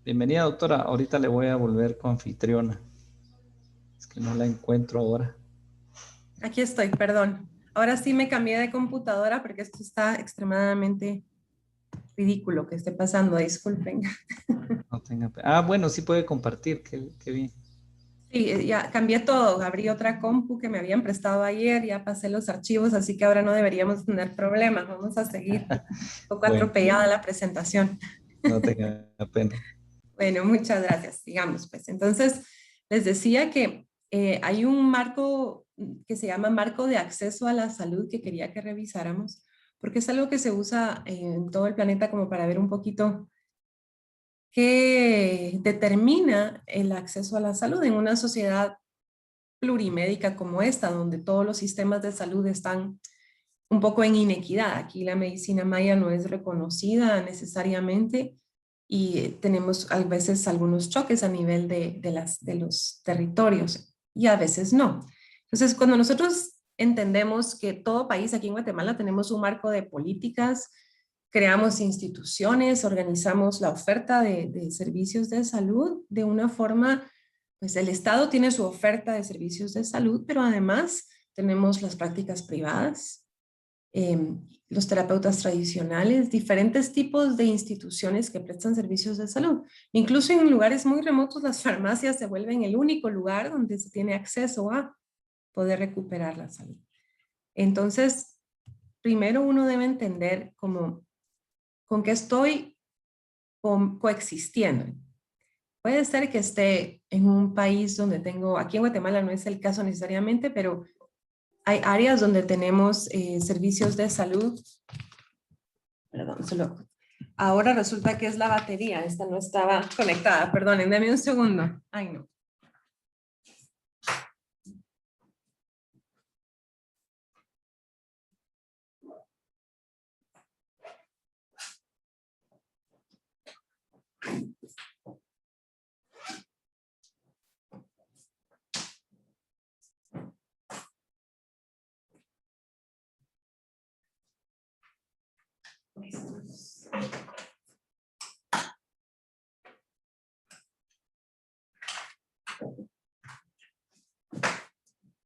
Bienvenida, doctora. Ahorita le voy a volver coanfitriona. Es que no la encuentro ahora. Aquí estoy, perdón. Ahora sí me cambié de computadora porque esto está extremadamente ridículo que esté pasando, disculpen. No tenga Ah, bueno, sí puede compartir. Qué bien. Sí, ya cambié todo, abrí otra compu que me habían prestado ayer, ya pasé los archivos, así que ahora no deberíamos tener problemas. Vamos a seguir un poco Bueno, atropellada la presentación. no tenga pena. Bueno, muchas gracias. Sigamos, pues. Entonces, les decía que hay un marco que se llama Marco de Acceso a la Salud que quería que revisáramos, porque es algo que se usa en todo el planeta como para ver un poquito qué determina el acceso a la salud en una sociedad plurimédica como esta, donde todos los sistemas de salud están un poco en inequidad. Aquí la medicina maya no es reconocida necesariamente y tenemos a veces algunos choques a nivel de los territorios y a veces no. Entonces, cuando nosotros entendemos que todo país, aquí en Guatemala tenemos un marco de políticas, creamos instituciones, organizamos la oferta de servicios de salud de una forma, pues el Estado tiene su oferta de servicios de salud, pero además tenemos las prácticas privadas, los terapeutas tradicionales, diferentes tipos de instituciones que prestan servicios de salud. Incluso en lugares muy remotos, las farmacias se vuelven el único lugar donde se tiene acceso a poder recuperar la salud. Entonces, primero uno debe entender con qué estoy coexistiendo. Puede ser que esté en un país donde tengo, aquí en Guatemala no es el caso necesariamente, pero hay áreas donde tenemos servicios de salud. Perdón, solo. Ahora resulta que es la batería. Esta no estaba conectada. Perdonen, denme un segundo. Ay, no.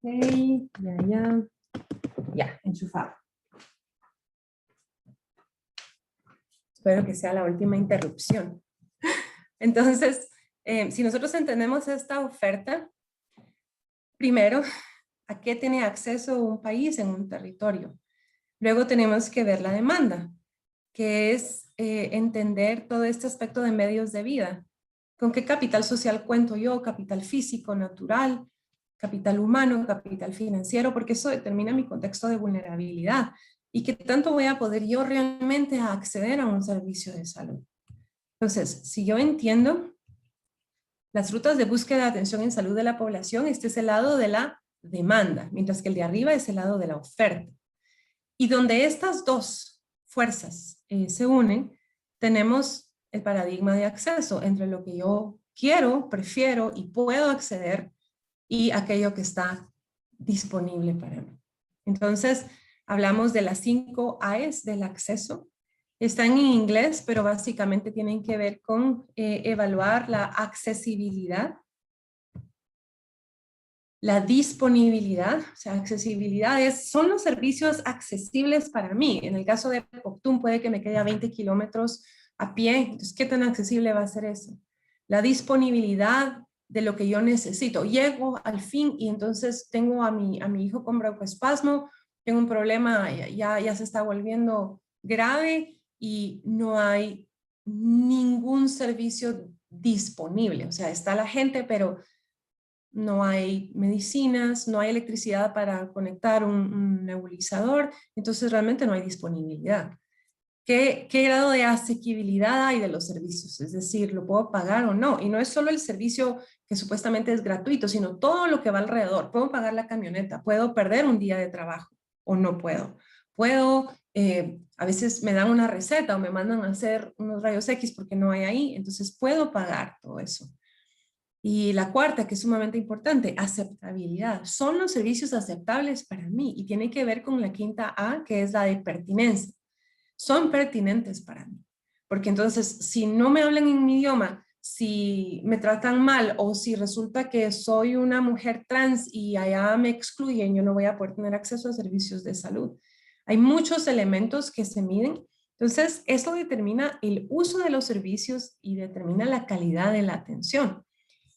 Ok, ya, enchufado. Espero que sea la última interrupción. Entonces, si nosotros entendemos esta oferta, primero, ¿a qué tiene acceso un país en un territorio? Luego tenemos que ver la demanda, que es entender todo este aspecto de medios de vida. ¿Con qué capital social cuento yo? Capital físico, natural, capital humano, capital financiero, porque eso determina mi contexto de vulnerabilidad y qué tanto voy a poder yo realmente acceder a un servicio de salud. Entonces, si yo entiendo las rutas de búsqueda de atención en salud de la población, este es el lado de la demanda, mientras que el de arriba es el lado de la oferta. Y donde estas dos fuerzas se unen, tenemos el paradigma de acceso entre lo que yo quiero, prefiero y puedo acceder y aquello que está disponible para mí. Entonces, hablamos de las 5 A's del acceso. Están en inglés, pero básicamente tienen que ver con evaluar la accesibilidad, la disponibilidad, o sea, accesibilidad son los servicios accesibles para mí. En el caso de Poctún puede que me quede a 20 kilómetros a pie, entonces, ¿qué tan accesible va a ser eso? La disponibilidad de lo que yo necesito. Llego al fin y entonces tengo a mi hijo con broncoespasmo, tengo un problema, ya se está volviendo grave y no hay ningún servicio disponible. O sea, está la gente, pero no hay medicinas, no hay electricidad para conectar un nebulizador, entonces realmente no hay disponibilidad. ¿Qué grado de asequibilidad hay de los servicios? Es decir, ¿lo puedo pagar o no? Y no es solo el servicio que supuestamente es gratuito, sino todo lo que va alrededor. ¿Puedo pagar la camioneta? ¿Puedo perder un día de trabajo o no puedo? A veces me dan una receta o me mandan a hacer unos rayos X porque no hay ahí, entonces puedo pagar todo eso. Y la cuarta, que es sumamente importante, aceptabilidad. Son los servicios aceptables para mí y tiene que ver con la quinta A, que es la de pertinencia. Son pertinentes para mí. Porque entonces, si no me hablan en mi idioma, si me tratan mal o si resulta que soy una mujer trans y allá me excluyen, yo no voy a poder tener acceso a servicios de salud. Hay muchos elementos que se miden. Entonces, eso determina el uso de los servicios y determina la calidad de la atención.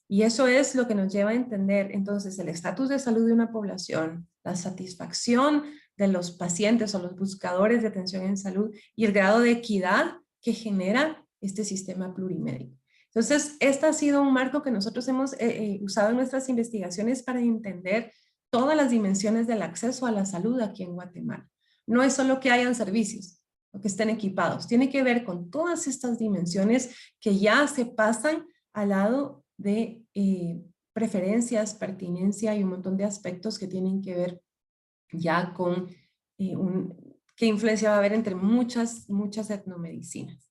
Y eso es lo que nos lleva a entender entonces el estatus de salud de una población, la satisfacción de los pacientes o los buscadores de atención en salud y el grado de equidad que genera este sistema plurimédico. Entonces, este ha sido un marco que nosotros hemos usado en nuestras investigaciones para entender todas las dimensiones del acceso a la salud aquí en Guatemala. No es solo que hayan servicios o que estén equipados, tiene que ver con todas estas dimensiones que ya se pasan al lado de preferencias, pertinencia y un montón de aspectos que tienen que ver ya con qué influencia va a haber entre muchas etnomedicinas.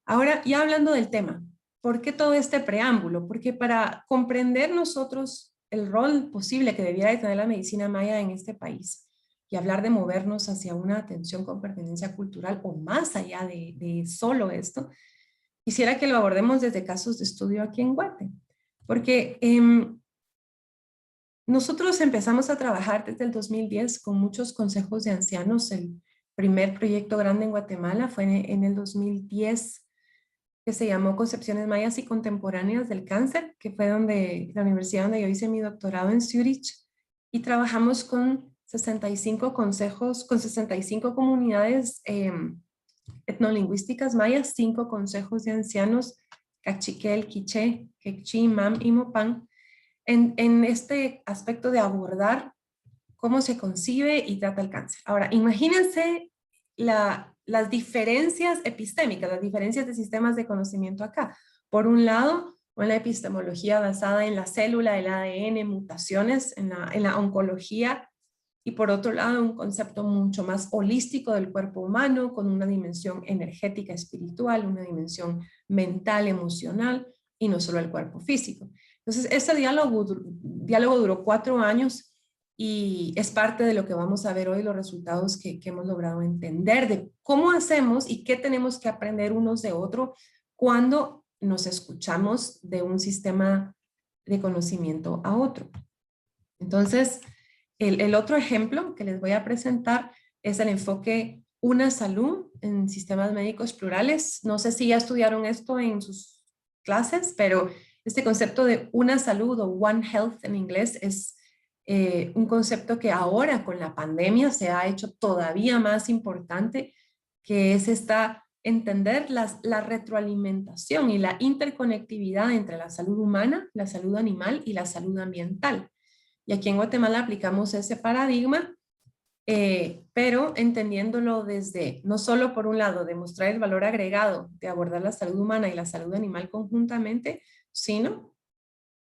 Ahora, ya hablando del tema, ¿por qué todo este preámbulo? Porque para comprender nosotros el rol posible que debiera de tener la medicina maya en este país y hablar de movernos hacia una atención con pertenencia cultural o más allá de solo esto, quisiera que lo abordemos desde casos de estudio aquí en Guate, porque nosotros empezamos a trabajar desde el 2010 con muchos consejos de ancianos. El primer proyecto grande en Guatemala fue en el 2010, que se llamó Concepciones Mayas y Contemporáneas del Cáncer, que fue la universidad donde yo hice mi doctorado en Zurich, y trabajamos con 65 consejos, con 65 comunidades etnolingüísticas mayas, 5 consejos de ancianos, Cachiquel, Quiché, Quechí, Mam y Mopán, en este aspecto de abordar cómo se concibe y trata el cáncer. Ahora, imagínense las diferencias epistémicas, las diferencias de sistemas de conocimiento acá. Por un lado, una epistemología basada en la célula, el ADN, mutaciones, en la oncología, y por otro lado, un concepto mucho más holístico del cuerpo humano, con una dimensión energética, espiritual, una dimensión mental, emocional, y no solo el cuerpo físico. Entonces, este diálogo duró 4 años y es parte de lo que vamos a ver hoy, los resultados que hemos logrado entender de cómo hacemos y qué tenemos que aprender unos de otro cuando nos escuchamos de un sistema de conocimiento a otro. Entonces, el otro ejemplo que les voy a presentar es el enfoque Una Salud en sistemas médicos plurales. No sé si ya estudiaron esto en sus clases, pero este concepto de una salud o One Health en inglés es un concepto que ahora con la pandemia se ha hecho todavía más importante, que es entender la retroalimentación y la interconectividad entre la salud humana, la salud animal y la salud ambiental. Y aquí en Guatemala aplicamos ese paradigma, pero entendiéndolo desde, no solo por un lado, demostrar el valor agregado de abordar la salud humana y la salud animal conjuntamente, sino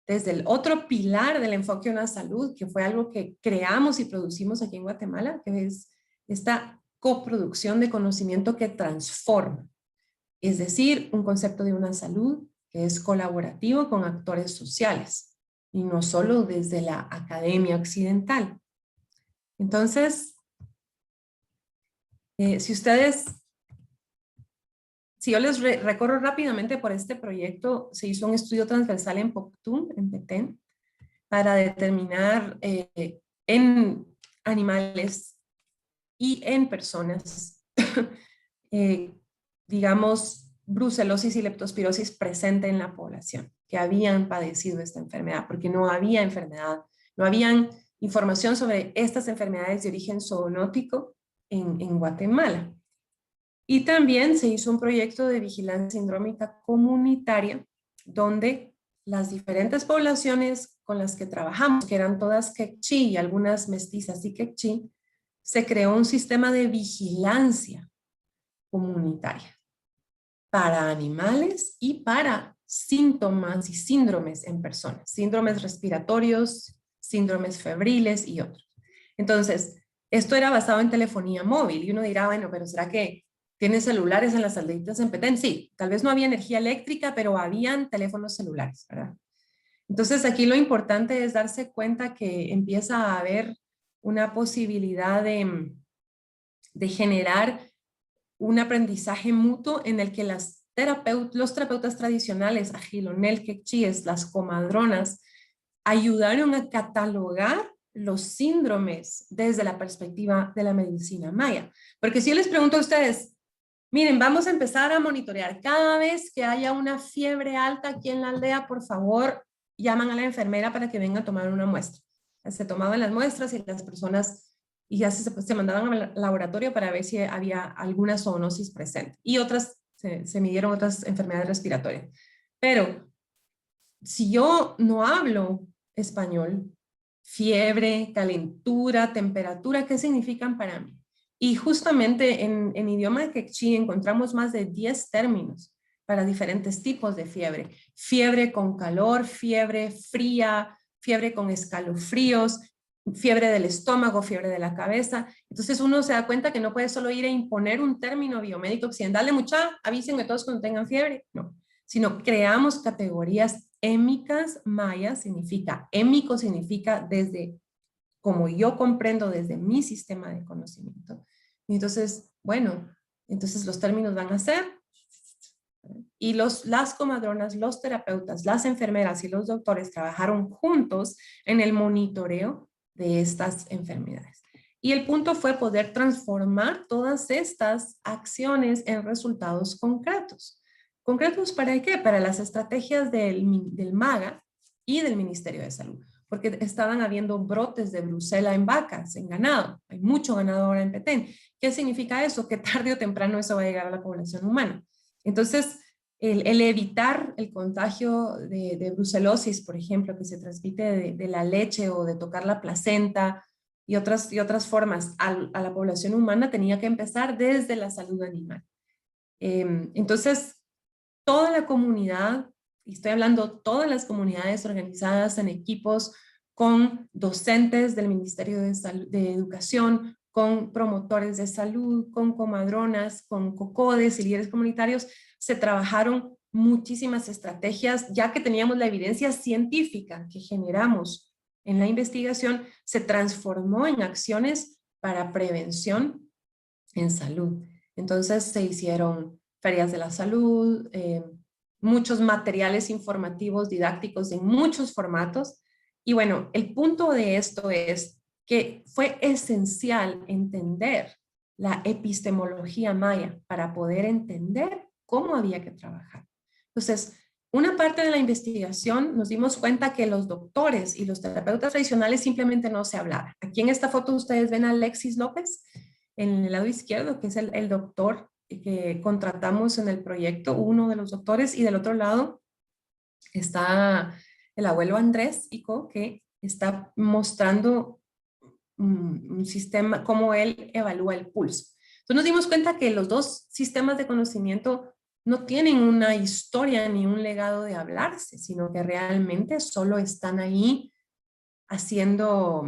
desde el otro pilar del enfoque a una salud, que fue algo que creamos y producimos aquí en Guatemala, que es esta coproducción de conocimiento que transforma. Es decir, un concepto de una salud que es colaborativo con actores sociales y no solo desde la academia occidental. Entonces, si yo les recorro rápidamente por este proyecto, se hizo un estudio transversal en Poctún, en Petén, para determinar en animales y en personas, digamos, brucelosis y leptospirosis presente en la población, que habían padecido esta enfermedad, porque no había enfermedad, no había información sobre estas enfermedades de origen zoonótico en Guatemala. Y también se hizo un proyecto de vigilancia sindrómica comunitaria, donde las diferentes poblaciones con las que trabajamos, que eran todas quechí y algunas mestizas y quechí, se creó un sistema de vigilancia comunitaria para animales y para síntomas y síndromes en personas, síndromes respiratorios, síndromes febriles y otros. Entonces, esto era basado en telefonía móvil y uno dirá, bueno, pero ¿será que tienen celulares en las aldeitas en Petén? Sí, tal vez no había energía eléctrica, pero habían teléfonos celulares, ¿verdad? Entonces, aquí lo importante es darse cuenta que empieza a haber una posibilidad de generar un aprendizaje mutuo en el que las los terapeutas tradicionales, Agilonel, Quechíes, las comadronas, ayudaron a catalogar los síndromes desde la perspectiva de la medicina maya. Porque si yo les pregunto a ustedes, miren, vamos a empezar a monitorear. Cada vez que haya una fiebre alta aquí en la aldea, por favor, llaman a la enfermera para que venga a tomar una muestra. Se tomaban las muestras y las personas y ya se mandaban al laboratorio para ver si había alguna zoonosis presente. Y otras, se midieron otras enfermedades respiratorias. Pero si yo no hablo español, fiebre, calentura, temperatura, ¿qué significan para mí? Y justamente en idioma quechí encontramos más de 10 términos para diferentes tipos de fiebre. Fiebre con calor, fiebre fría, fiebre con escalofríos, fiebre del estómago, fiebre de la cabeza. Entonces uno se da cuenta que no puede solo ir a imponer un término biomédico occidental de mucha, avísenme todos cuando tengan fiebre. No, sino creamos categorías émicas mayas, émico significa desde como yo comprendo desde mi sistema de conocimiento. Y entonces, bueno, entonces los términos van a ser, y las comadronas, los terapeutas, las enfermeras y los doctores trabajaron juntos en el monitoreo de estas enfermedades. Y el punto fue poder transformar todas estas acciones en resultados concretos. ¿Concretos para qué? Para las estrategias del MAGA y del Ministerio de Salud, porque estaban habiendo brotes de brucela en vacas, en ganado. Hay mucho ganado ahora en Petén. ¿Qué significa eso? Que tarde o temprano eso va a llegar a la población humana. Entonces, el evitar el contagio de brucelosis, por ejemplo, que se transmite de la leche o de tocar la placenta y otras formas a la población humana, tenía que empezar desde la salud animal. Entonces, toda la comunidad, y estoy hablando todas las comunidades organizadas en equipos con docentes del Ministerio de Educación, con promotores de salud, con comadronas, con cocodes y líderes comunitarios, se trabajaron muchísimas estrategias, ya que teníamos la evidencia científica que generamos en la investigación, se transformó en acciones para prevención en salud. Entonces se hicieron ferias de la salud, muchos materiales informativos, didácticos en muchos formatos. Y bueno, el punto de esto es que fue esencial entender la epistemología maya para poder entender cómo había que trabajar. Entonces, una parte de la investigación nos dimos cuenta que los doctores y los terapeutas tradicionales simplemente no se hablaban. Aquí en esta foto ustedes ven a Alexis López en el lado izquierdo, que es el doctor que contratamos en el proyecto, uno de los doctores, y del otro lado está el abuelo Andrés Ico, que está mostrando un sistema, cómo él evalúa el pulso. Entonces nos dimos cuenta que los dos sistemas de conocimiento no tienen una historia ni un legado de hablarse, sino que realmente solo están ahí haciendo,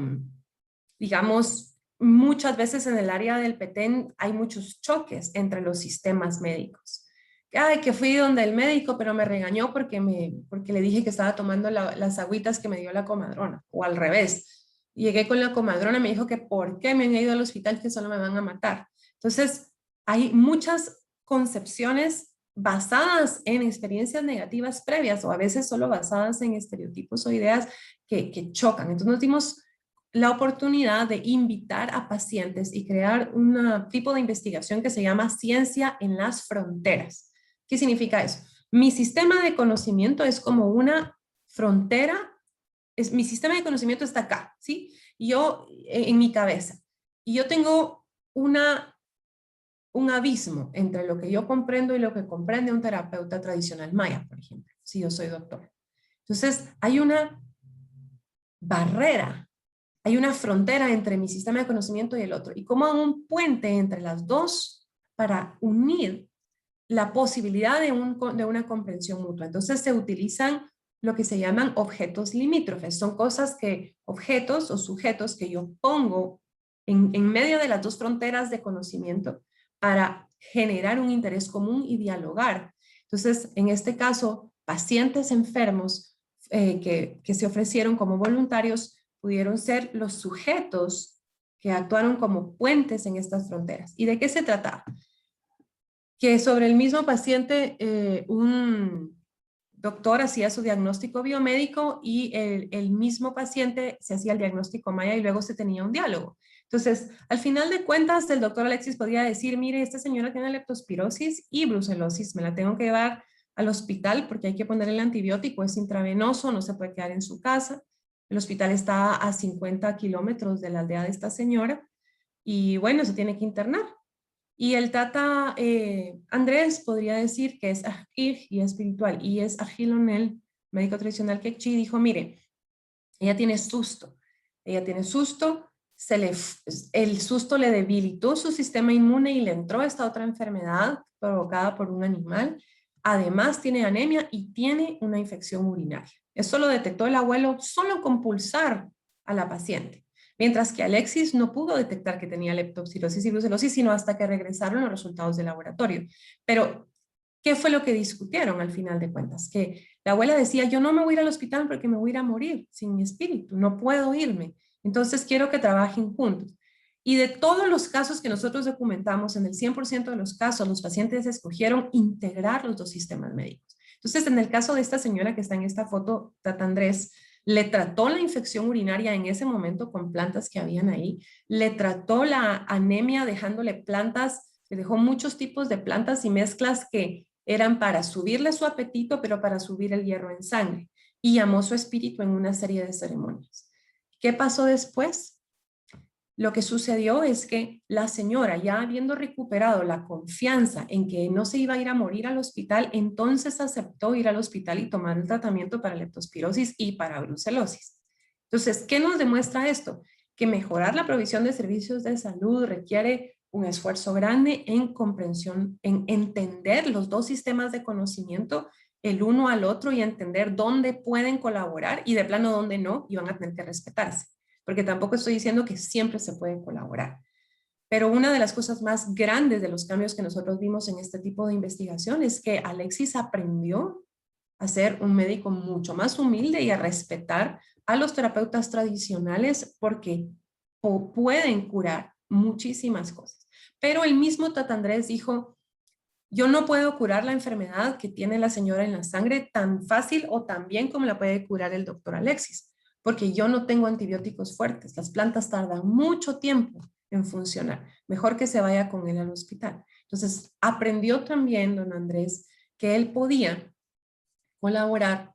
digamos, muchas veces en el área del Petén hay muchos choques entre los sistemas médicos. Ay, que fui donde el médico, pero me regañó porque le dije que estaba tomando las agüitas que me dio la comadrona, o al revés. Llegué con la comadrona y me dijo que por qué me han ido al hospital, que solo me van a matar. Entonces, hay muchas concepciones basadas en experiencias negativas previas o a veces solo basadas en estereotipos o ideas que chocan. Entonces nos dimos la oportunidad de invitar a pacientes y crear un tipo de investigación que se llama Ciencia en las Fronteras. ¿Qué significa eso? Mi sistema de conocimiento es como una frontera, mi sistema de conocimiento está acá, ¿sí? Yo, en mi cabeza. Y yo tengo un abismo entre lo que yo comprendo y lo que comprende un terapeuta tradicional maya, por ejemplo, si yo soy doctor. Entonces, hay una barrera, hay una frontera entre mi sistema de conocimiento y el otro. Y cómo hago un puente entre las dos para unir la posibilidad de una comprensión mutua. Entonces se utilizan lo que se llaman objetos limítrofes. Son objetos o sujetos que yo pongo en medio de las dos fronteras de conocimiento para generar un interés común y dialogar. Entonces, en este caso, pacientes enfermos que se ofrecieron como voluntarios pudieron ser los sujetos que actuaron como puentes en estas fronteras. ¿Y de qué se trataba? que sobre el mismo paciente un doctor hacía su diagnóstico biomédico y el mismo paciente se hacía el diagnóstico maya y luego se tenía un diálogo. Entonces, al final de cuentas, el doctor Alexis podía decir, mire, esta señora tiene leptospirosis y brucelosis, me la tengo que llevar al hospital porque hay que ponerle el antibiótico, es intravenoso, no se puede quedar en su casa. El hospital está a 50 kilómetros de la aldea de esta señora y bueno, se tiene que internar. Y el Tata Andrés podría decir que es ágil y espiritual, y es Agilonel, médico tradicional quechí, dijo, mire, ella tiene susto, el susto le debilitó su sistema inmune y le entró esta otra enfermedad provocada por un animal, además tiene anemia y tiene una infección urinaria. Eso lo detectó el abuelo solo con pulsar a la paciente. Mientras que Alexis no pudo detectar que tenía leptospirosis y brucelosis, sino hasta que regresaron los resultados del laboratorio. Pero, ¿qué fue lo que discutieron al final de cuentas? Que la abuela decía, yo no me voy a ir al hospital porque me voy a ir a morir sin mi espíritu, no puedo irme. Entonces quiero que trabajen juntos. Y de todos los casos que nosotros documentamos, en el 100% de los casos, los pacientes escogieron integrar los dos sistemas médicos. Entonces, en el caso de esta señora que está en esta foto, Tata Andrés, le trató la infección urinaria en ese momento con plantas que habían ahí, le trató la anemia dejándole plantas, le dejó muchos tipos de plantas y mezclas que eran para subirle su apetito, pero para subir el hierro en sangre, y llamó su espíritu en una serie de ceremonias. ¿Qué pasó después? Lo que sucedió es que la señora, ya habiendo recuperado la confianza en que no se iba a ir a morir al hospital, entonces aceptó ir al hospital y tomar el tratamiento para leptospirosis y para brucelosis. Entonces, ¿qué nos demuestra esto? Que mejorar la provisión de servicios de salud requiere un esfuerzo grande en comprensión, en entender los dos sistemas de conocimiento el uno al otro y entender dónde pueden colaborar y de plano dónde no, y van a tener que respetarse. Porque tampoco estoy diciendo que siempre se puede colaborar. Pero una de las cosas más grandes de los cambios que nosotros vimos en este tipo de investigación es que Alexis aprendió a ser un médico mucho más humilde y a respetar a los terapeutas tradicionales porque pueden curar muchísimas cosas. Pero el mismo Tata Andrés dijo, yo no puedo curar la enfermedad que tiene la señora en la sangre tan fácil o tan bien como la puede curar el doctor Alexis, porque yo no tengo antibióticos fuertes. Las plantas tardan mucho tiempo en funcionar. Mejor que se vaya con él al hospital. Entonces, aprendió también don Andrés que él podía colaborar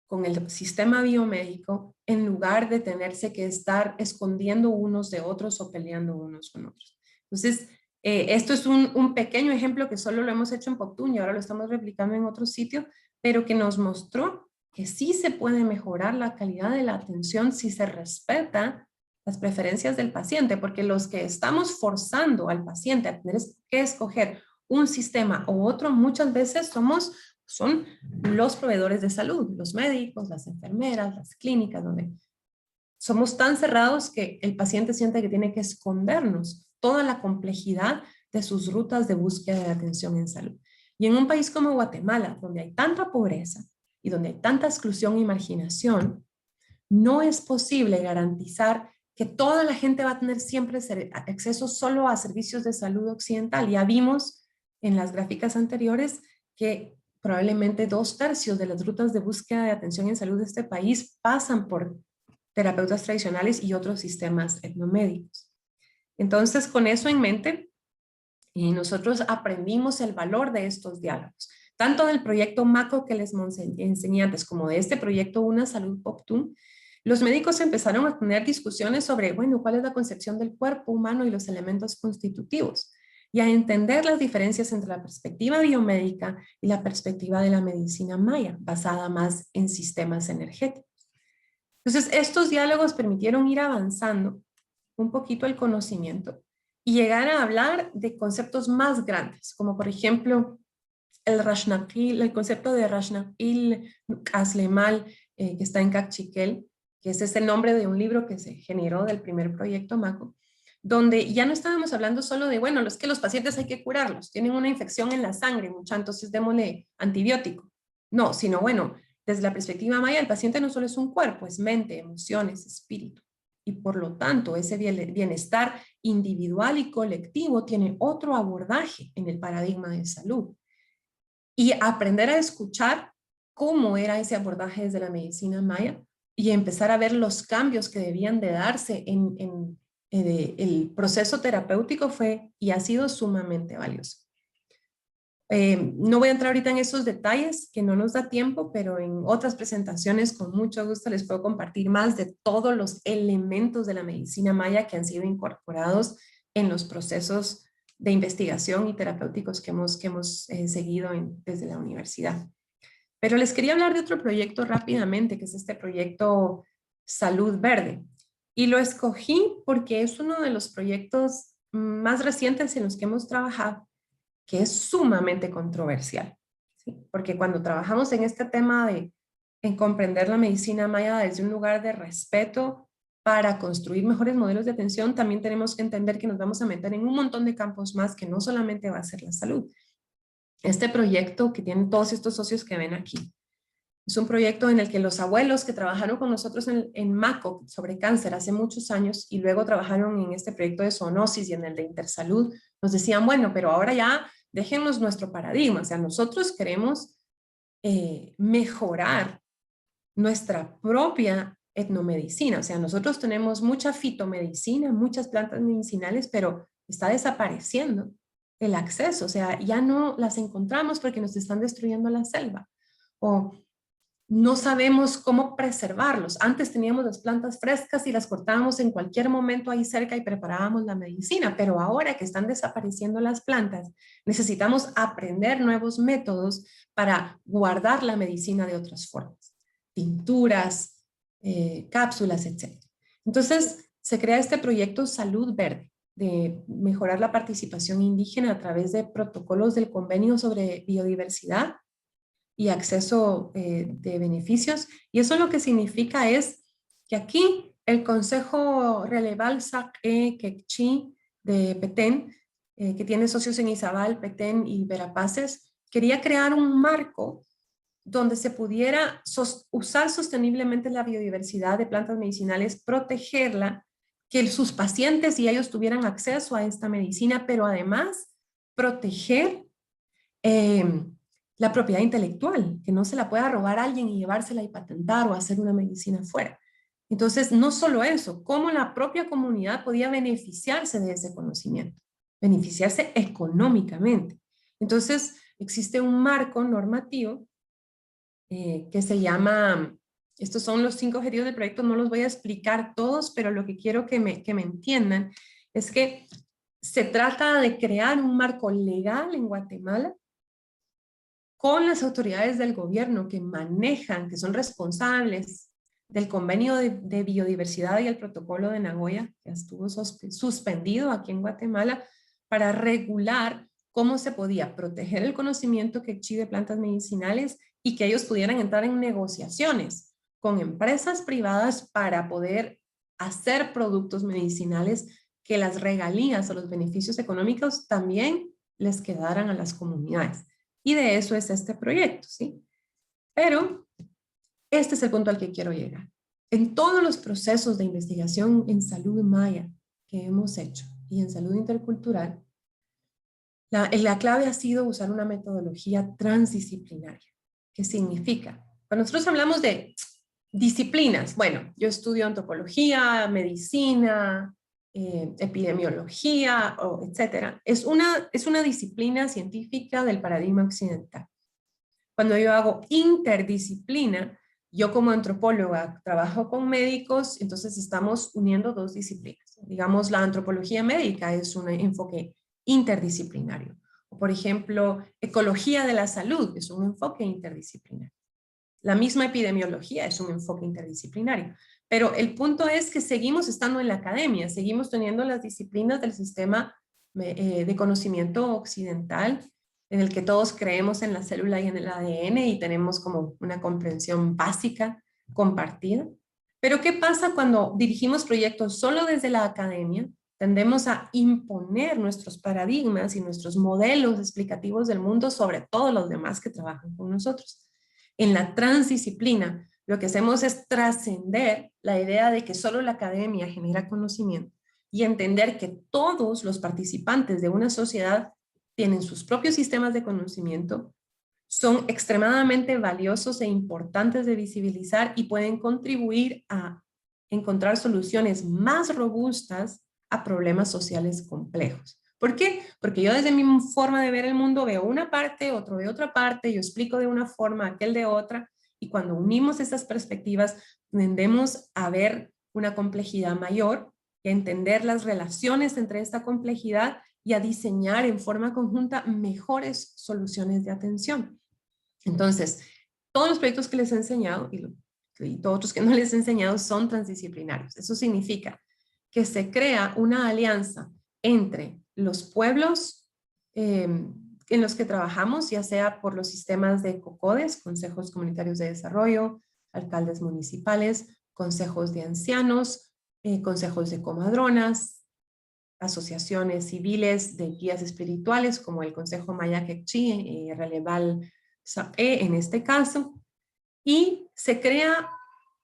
con el sistema biomédico en lugar de tenerse que estar escondiendo unos de otros o peleando unos con otros. Entonces, esto es un pequeño ejemplo que solo lo hemos hecho en Poptún y ahora lo estamos replicando en otro sitio, pero que nos mostró que sí se puede mejorar la calidad de la atención si se respeta las preferencias del paciente, porque los que estamos forzando al paciente a tener que escoger un sistema u otro, muchas veces son los proveedores de salud, los médicos, las enfermeras, las clínicas, donde somos tan cerrados que el paciente siente que tiene que escondernos toda la complejidad de sus rutas de búsqueda de atención en salud. Y en un país como Guatemala, donde hay tanta pobreza y donde hay tanta exclusión y marginación, no es posible garantizar que toda la gente va a tener siempre acceso solo a servicios de salud occidental. Ya vimos en las gráficas anteriores que probablemente 2/3 de las rutas de búsqueda de atención en salud de este país pasan por terapeutas tradicionales y otros sistemas etnomédicos. Entonces, con eso en mente, nosotros aprendimos el valor de estos diálogos, tanto del proyecto MACO que les enseñé antes, como de este proyecto Una Salud Poptún. Los médicos empezaron a tener discusiones sobre, bueno, cuál es la concepción del cuerpo humano y los elementos constitutivos, y a entender las diferencias entre la perspectiva biomédica y la perspectiva de la medicina maya, basada más en sistemas energéticos. Entonces, estos diálogos permitieron ir avanzando un poquito el conocimiento y llegar a hablar de conceptos más grandes, como por ejemplo el concepto de Rashnakil Aslemal, que está en Cachiquel, que es el nombre de un libro que se generó del primer proyecto MACO, donde ya no estábamos hablando solo de, bueno, es que los pacientes hay que curarlos, tienen una infección en la sangre, mucha, entonces démosle antibiótico. No, sino bueno, desde la perspectiva maya, el paciente no solo es un cuerpo, es mente, emociones, espíritu. y por lo tanto ese bienestar individual y colectivo tiene otro abordaje en el paradigma de salud. Y aprender a escuchar cómo era ese abordaje desde la medicina maya y empezar a ver los cambios que debían de darse en el proceso terapéutico fue y ha sido sumamente valioso. No voy a entrar ahorita en esos detalles, que no nos da tiempo, pero en otras presentaciones con mucho gusto les puedo compartir más de todos los elementos de la medicina maya que han sido incorporados en los procesos de investigación y terapéuticos que hemos seguido desde la universidad. Pero les quería hablar de otro proyecto rápidamente, que es este proyecto Salud Verde. Y lo escogí porque es uno de los proyectos más recientes en los que hemos trabajado, que es sumamente controversial, ¿sí? Porque cuando trabajamos en este tema en comprender la medicina maya desde un lugar de respeto para construir mejores modelos de atención, también tenemos que entender que nos vamos a meter en un montón de campos más que no solamente va a ser la salud. Este proyecto que tienen todos estos socios que ven aquí, es un proyecto en el que los abuelos que trabajaron con nosotros en MACO sobre cáncer hace muchos años y luego trabajaron en este proyecto de zoonosis y en el de intersalud, nos decían, bueno, pero ahora ya déjenos nuestro paradigma, o sea, nosotros queremos mejorar nuestra propia etnomedicina, o sea, nosotros tenemos mucha fitomedicina, muchas plantas medicinales, pero está desapareciendo el acceso, o sea, ya no las encontramos porque nos están destruyendo la selva, o no sabemos cómo preservarlos. Antes teníamos las plantas frescas y las cortábamos en cualquier momento ahí cerca y preparábamos la medicina, pero ahora que están desapareciendo las plantas, necesitamos aprender nuevos métodos para guardar la medicina de otras formas. Tinturas, cápsulas, etc. Entonces, se crea este proyecto Salud Verde, de mejorar la participación indígena a través de protocolos del Convenio sobre Biodiversidad y acceso de beneficios. Y eso lo que significa es que aquí el Consejo Releval SAC-E Quechí de Petén, que tiene socios en Izabal, Petén y Verapaces, quería crear un marco donde se pudiera usar sosteniblemente la biodiversidad de plantas medicinales, protegerla, que sus pacientes y ellos tuvieran acceso a esta medicina, pero además proteger la propiedad intelectual, que no se la pueda robar a alguien y llevársela y patentar o hacer una medicina afuera. Entonces, no solo eso, cómo la propia comunidad podía beneficiarse de ese conocimiento, beneficiarse económicamente. Entonces, existe un marco normativo que se llama, estos son los 5 objetivos del proyecto, no los voy a explicar todos, pero lo que quiero que me entiendan es que se trata de crear un marco legal en Guatemala con las autoridades del gobierno que manejan, que son responsables del convenio de biodiversidad y el protocolo de Nagoya, que estuvo suspendido aquí en Guatemala, para regular cómo se podía proteger el conocimiento quechí de plantas medicinales y que ellos pudieran entrar en negociaciones con empresas privadas para poder hacer productos medicinales que las regalías o los beneficios económicos también les quedaran a las comunidades. Y de eso es este proyecto, ¿sí? Pero este es el punto al que quiero llegar. En todos los procesos de investigación en salud maya que hemos hecho y en salud intercultural, la clave ha sido usar una metodología transdisciplinaria. ¿Qué significa? Cuando nosotros hablamos de disciplinas, bueno, yo estudio antropología, medicina, epidemiología, etcétera. Es una disciplina científica del paradigma occidental. Cuando yo hago interdisciplina, yo como antropóloga trabajo con médicos, entonces estamos uniendo 2 disciplinas. Digamos, la antropología médica es un enfoque interdisciplinario. O por ejemplo, ecología de la salud es un enfoque interdisciplinario. La misma epidemiología es un enfoque interdisciplinario. Pero el punto es que seguimos estando en la academia, seguimos teniendo las disciplinas del sistema de conocimiento occidental, en el que todos creemos en la célula y en el ADN y tenemos como una comprensión básica compartida. Pero ¿qué pasa cuando dirigimos proyectos solo desde la academia? Tendemos a imponer nuestros paradigmas y nuestros modelos explicativos del mundo sobre todos los demás que trabajan con nosotros. En la transdisciplina, Lo que hacemos es trascender la idea de que solo la academia genera conocimiento y entender que todos los participantes de una sociedad tienen sus propios sistemas de conocimiento, son extremadamente valiosos e importantes de visibilizar y pueden contribuir a encontrar soluciones más robustas a problemas sociales complejos. ¿Por qué? Porque yo desde mi forma de ver el mundo veo una parte, otro de otra parte, yo explico de una forma, aquel de otra, y cuando unimos esas perspectivas tendemos a ver una complejidad mayor y a entender las relaciones entre esta complejidad y a diseñar en forma conjunta mejores soluciones de atención. Entonces, todos los proyectos que les he enseñado y todos los que no les he enseñado son transdisciplinarios. Eso significa que se crea una alianza entre los pueblos en los que trabajamos, ya sea por los sistemas de COCODES, Consejos Comunitarios de Desarrollo, alcaldes municipales, consejos de ancianos, consejos de comadronas, asociaciones civiles de guías espirituales como el Consejo Maya Quechí, Releval SAPE en este caso, y se crea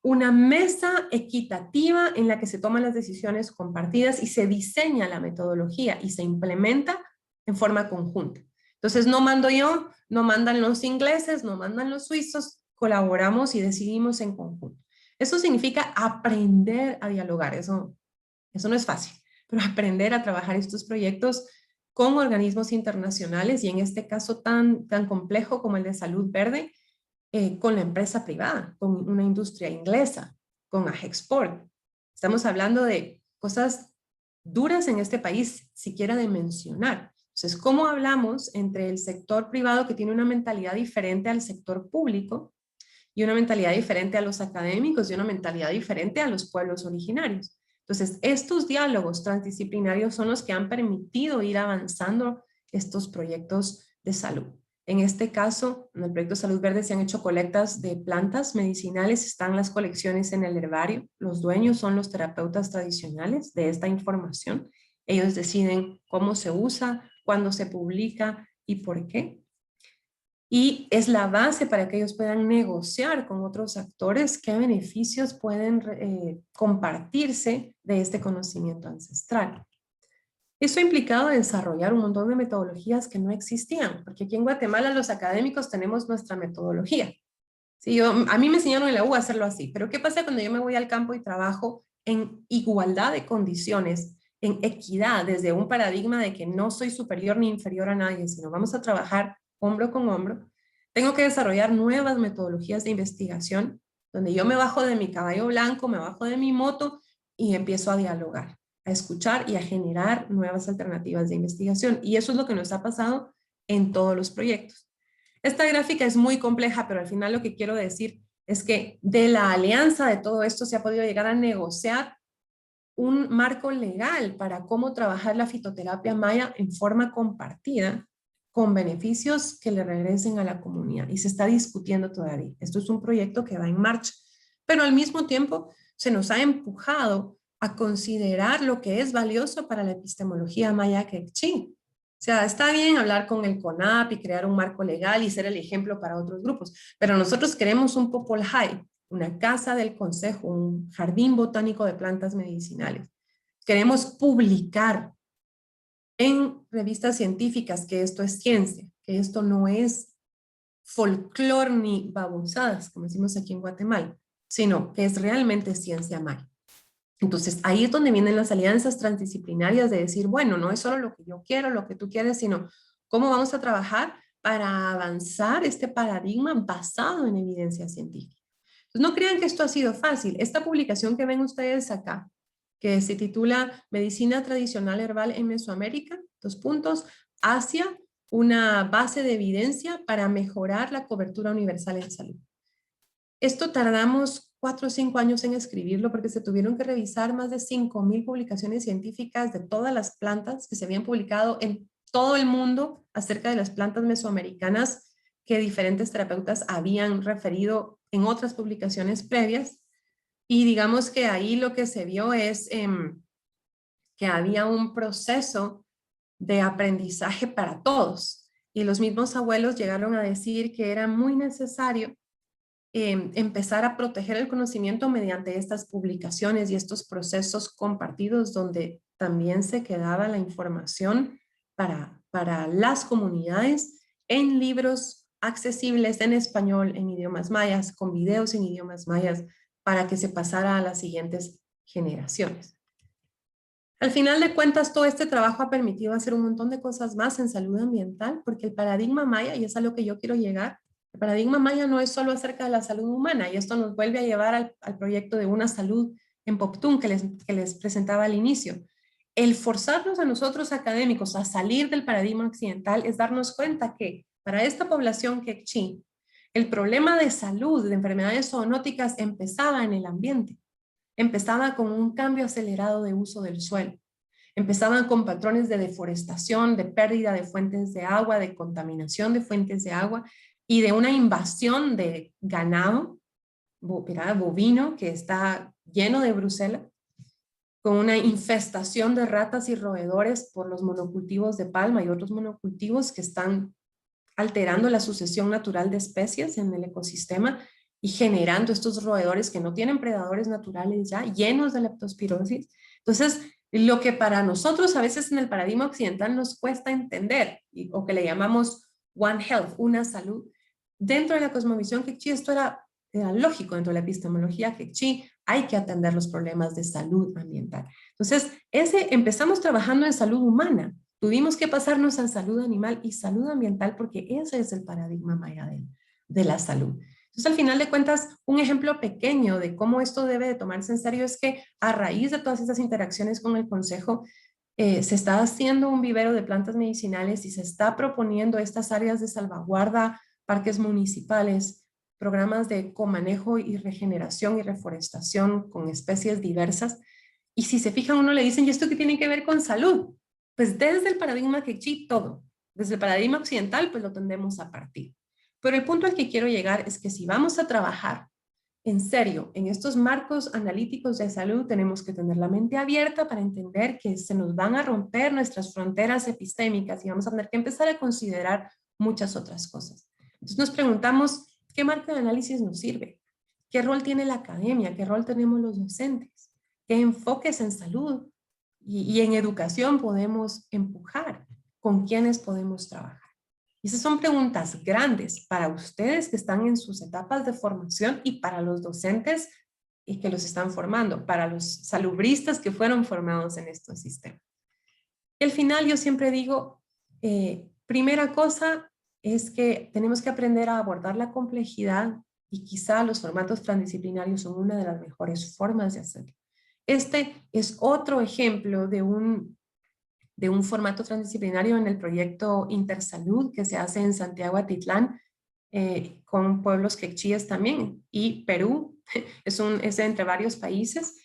una mesa equitativa en la que se toman las decisiones compartidas y se diseña la metodología y se implementa en forma conjunta. Entonces no mando yo, no mandan los ingleses, no mandan los suizos, colaboramos y decidimos en conjunto. Eso significa aprender a dialogar, eso no es fácil, pero aprender a trabajar estos proyectos con organismos internacionales y en este caso tan complejo como el de Salud Verde, con la empresa privada, con una industria inglesa, con Agexport. Estamos hablando de cosas duras en este país, siquiera de mencionar. Entonces, ¿cómo hablamos entre el sector privado que tiene una mentalidad diferente al sector público y una mentalidad diferente a los académicos y una mentalidad diferente a los pueblos originarios? Entonces, estos diálogos transdisciplinarios son los que han permitido ir avanzando estos proyectos de salud. En este caso, en el proyecto Salud Verde se han hecho colectas de plantas medicinales, están las colecciones en el herbario, los dueños son los terapeutas tradicionales de esta información, ellos deciden cómo se usa, cuándo se publica y por qué. Y es la base para que ellos puedan negociar con otros actores qué beneficios pueden compartirse de este conocimiento ancestral. Eso ha implicado desarrollar un montón de metodologías que no existían, porque aquí en Guatemala los académicos tenemos nuestra metodología. Sí, a mí me enseñaron en la U a hacerlo así, pero ¿qué pasa cuando yo me voy al campo y trabajo en igualdad de condiciones, en equidad, desde un paradigma de que no soy superior ni inferior a nadie, sino vamos a trabajar hombro con hombro? Tengo que desarrollar nuevas metodologías de investigación, donde yo me bajo de mi caballo blanco, me bajo de mi moto y empiezo a dialogar, a escuchar y a generar nuevas alternativas de investigación. Y eso es lo que nos ha pasado en todos los proyectos. Esta gráfica es muy compleja, pero al final lo que quiero decir es que de la alianza de todo esto se ha podido llegar a negociar un marco legal para cómo trabajar la fitoterapia maya en forma compartida con beneficios que le regresen a la comunidad y se está discutiendo todavía. Esto es un proyecto que va en marcha, pero al mismo tiempo se nos ha empujado a considerar lo que es valioso para la epistemología maya quechí. O sea, está bien hablar con el CONAP y crear un marco legal y ser el ejemplo para otros grupos, pero nosotros queremos un Popolhai, una casa del consejo, un jardín botánico de plantas medicinales. Queremos publicar en revistas científicas que esto es ciencia, que esto no es folclore ni babosadas, como decimos aquí en Guatemala, sino que es realmente ciencia maya. Entonces, ahí es donde vienen las alianzas transdisciplinarias de decir, bueno, no es solo lo que yo quiero, lo que tú quieres, sino cómo vamos a trabajar para avanzar este paradigma basado en evidencia científica. Entonces, no crean que esto ha sido fácil. Esta publicación que ven ustedes acá, que se titula Medicina Tradicional Herbal en Mesoamérica, hacia una base de evidencia para mejorar la cobertura universal en salud. Esto tardamos 4 o 5 años en escribirlo porque se tuvieron que revisar más de 5,000 publicaciones científicas de todas las plantas que se habían publicado en todo el mundo acerca de las plantas mesoamericanas que diferentes terapeutas habían referido en otras publicaciones previas. Y digamos que ahí lo que se vio es que había un proceso de aprendizaje para todos. Y los mismos abuelos llegaron a decir que era muy necesario empezar a proteger el conocimiento mediante estas publicaciones y estos procesos compartidos donde también se quedaba la información para las comunidades en libros accesibles en español, en idiomas mayas, con videos en idiomas mayas, para que se pasara a las siguientes generaciones. Al final de cuentas, todo este trabajo ha permitido hacer un montón de cosas más en salud ambiental, porque el paradigma maya, y es a lo que yo quiero llegar, el paradigma maya no es solo acerca de la salud humana, y esto nos vuelve a llevar al proyecto de una salud en Poptún que les presentaba al inicio. El forzarnos a nosotros académicos a salir del paradigma occidental es darnos cuenta que para esta población quechí, el problema de salud, de enfermedades zoonóticas empezaba en el ambiente. Empezaba con un cambio acelerado de uso del suelo. Empezaban con patrones de deforestación, de pérdida de fuentes de agua, de contaminación de fuentes de agua y de una invasión de ganado bovino que está lleno de brucela, con una infestación de ratas y roedores por los monocultivos de palma y otros monocultivos que están alterando la sucesión natural de especies en el ecosistema y generando estos roedores que no tienen predadores naturales ya, llenos de leptospirosis. Entonces, lo que para nosotros a veces en el paradigma occidental nos cuesta entender, o que le llamamos One Health, una salud, dentro de la cosmovisión quechí esto era lógico, dentro de la epistemología quechí hay que atender los problemas de salud ambiental. Entonces, empezamos trabajando en salud humana, tuvimos que pasarnos a salud animal y salud ambiental porque ese es el paradigma maya de la salud. Entonces, al final de cuentas, un ejemplo pequeño de cómo esto debe de tomarse en serio es que a raíz de todas estas interacciones con el Consejo, se está haciendo un vivero de plantas medicinales y se está proponiendo estas áreas de salvaguarda, parques municipales, programas de comanejo y regeneración y reforestación con especies diversas. Y si se fijan, uno le dicen, ¿y esto qué tiene que ver con salud? Pues desde el paradigma quechí todo, desde el paradigma occidental pues lo tendemos a partir. Pero el punto al que quiero llegar es que si vamos a trabajar en serio en estos marcos analíticos de salud, tenemos que tener la mente abierta para entender que se nos van a romper nuestras fronteras epistémicas y vamos a tener que empezar a considerar muchas otras cosas. Entonces nos preguntamos, ¿qué marco de análisis nos sirve? ¿Qué rol tiene la academia? ¿Qué rol tenemos los docentes? ¿Qué enfoques en salud y en educación podemos empujar? ¿Con quiénes podemos trabajar? Y esas son preguntas grandes para ustedes que están en sus etapas de formación y para los docentes y que los están formando, para los salubristas que fueron formados en estos sistemas. Y al final yo siempre digo, primera cosa es que tenemos que aprender a abordar la complejidad y quizá los formatos transdisciplinarios son una de las mejores formas de hacerlo. Este es otro ejemplo de un formato transdisciplinario en el proyecto Intersalud que se hace en Santiago Atitlán con pueblos quechíes también y Perú, es entre varios países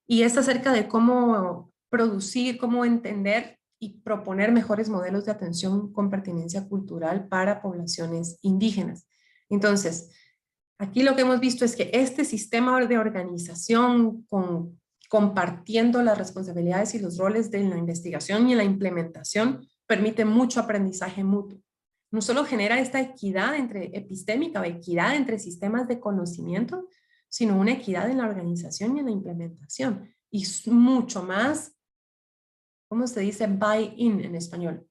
y es acerca de cómo producir, cómo entender y proponer mejores modelos de atención con pertinencia cultural para poblaciones indígenas. Entonces, aquí lo que hemos visto es que este sistema de organización compartiendo las responsabilidades y los roles de la investigación y la implementación permite mucho aprendizaje mutuo. No solo genera esta equidad epistémica o equidad entre sistemas de conocimiento, sino una equidad en la organización y en la implementación. Y mucho más, ¿cómo se dice? Buy-in en español.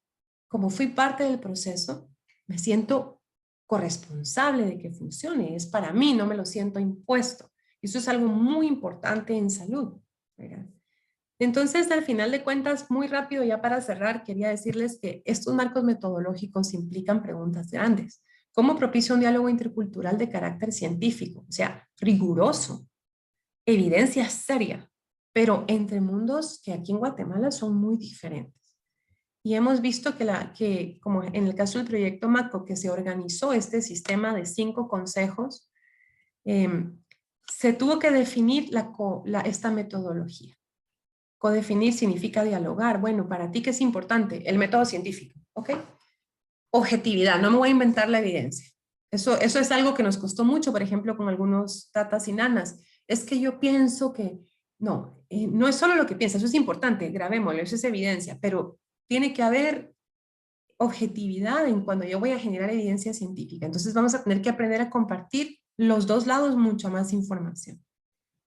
Como fui parte del proceso, me siento corresponsable de que funcione. Es para mí, no me lo siento impuesto. Y eso es algo muy importante en salud, ¿verdad? Entonces, al final de cuentas, muy rápido ya para cerrar, quería decirles que estos marcos metodológicos implican preguntas grandes. ¿Cómo propicio un diálogo intercultural de carácter científico? O sea, riguroso, evidencia seria, pero entre mundos que aquí en Guatemala son muy diferentes. Y hemos visto que como en el caso del proyecto MACO, que se organizó este sistema de 5 consejos, se tuvo que definir esta metodología. Codefinir significa dialogar. Bueno, para ti, ¿qué es importante? El método científico, ¿ok? Objetividad, no me voy a inventar la evidencia. Eso es algo que nos costó mucho, por ejemplo, con algunos tatas y nanas. Es que yo pienso que, no, no es solo lo que piensas, eso es importante, grabémoslo, eso es evidencia, pero tiene que haber objetividad en cuando yo voy a generar evidencia científica. Entonces vamos a tener que aprender a compartir los dos lados mucha más información.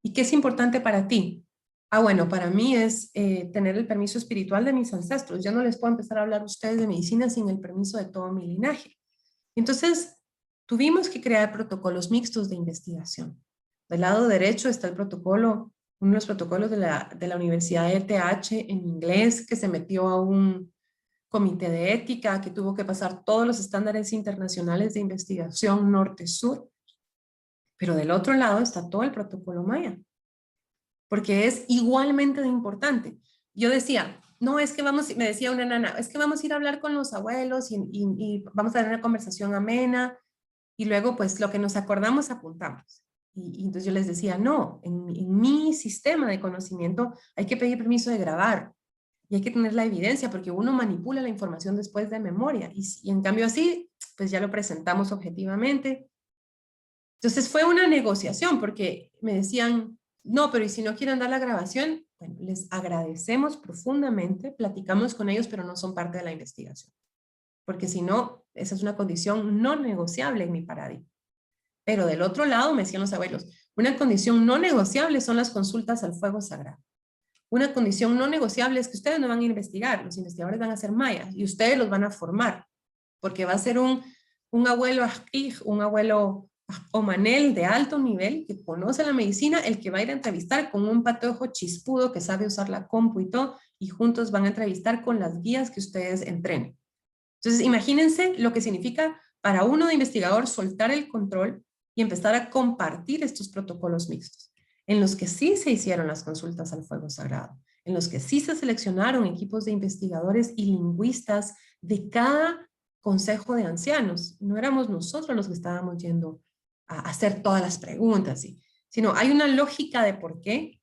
¿Y qué es importante para ti? Bueno, para mí es tener el permiso espiritual de mis ancestros. Yo no les puedo empezar a hablar a ustedes de medicina sin el permiso de todo mi linaje. Entonces, tuvimos que crear protocolos mixtos de investigación. Del lado derecho está el protocolo, uno de los protocolos de la Universidad de ETH en inglés, que se metió a un comité de ética, que tuvo que pasar todos los estándares internacionales de investigación norte-sur. Pero del otro lado está todo el protocolo Maya, porque es igualmente de importante. Yo decía, no, es que me decía una nana, es que vamos a ir a hablar con los abuelos y vamos a tener una conversación amena, y luego pues lo que nos acordamos apuntamos. Y entonces yo les decía, no, en mi sistema de conocimiento hay que pedir permiso de grabar y hay que tener la evidencia porque uno manipula la información después de memoria y en cambio así, pues ya lo presentamos objetivamente. Entonces fue una negociación porque me decían, no, pero ¿y si no quieren dar la grabación? Bueno, les agradecemos profundamente, platicamos con ellos, pero no son parte de la investigación. Porque si no, esa es una condición no negociable en mi paradigma. Pero del otro lado, me decían los abuelos, una condición no negociable son las consultas al fuego sagrado. Una condición no negociable es que ustedes no van a investigar, los investigadores van a ser mayas y ustedes los van a formar, porque va a ser un abuelo ajij, un abuelo omanel de alto nivel que conoce la medicina, el que va a ir a entrevistar con un patojo chispudo que sabe usar la compu y todo, y juntos van a entrevistar con las guías que ustedes entrenen. Entonces, imagínense lo que significa para uno de investigador soltar el control y empezar a compartir estos protocolos mixtos, en los que sí se hicieron las consultas al fuego sagrado, en los que sí se seleccionaron equipos de investigadores y lingüistas de cada consejo de ancianos. No éramos nosotros los que estábamos yendo a hacer todas las preguntas, sino hay una lógica de por qué,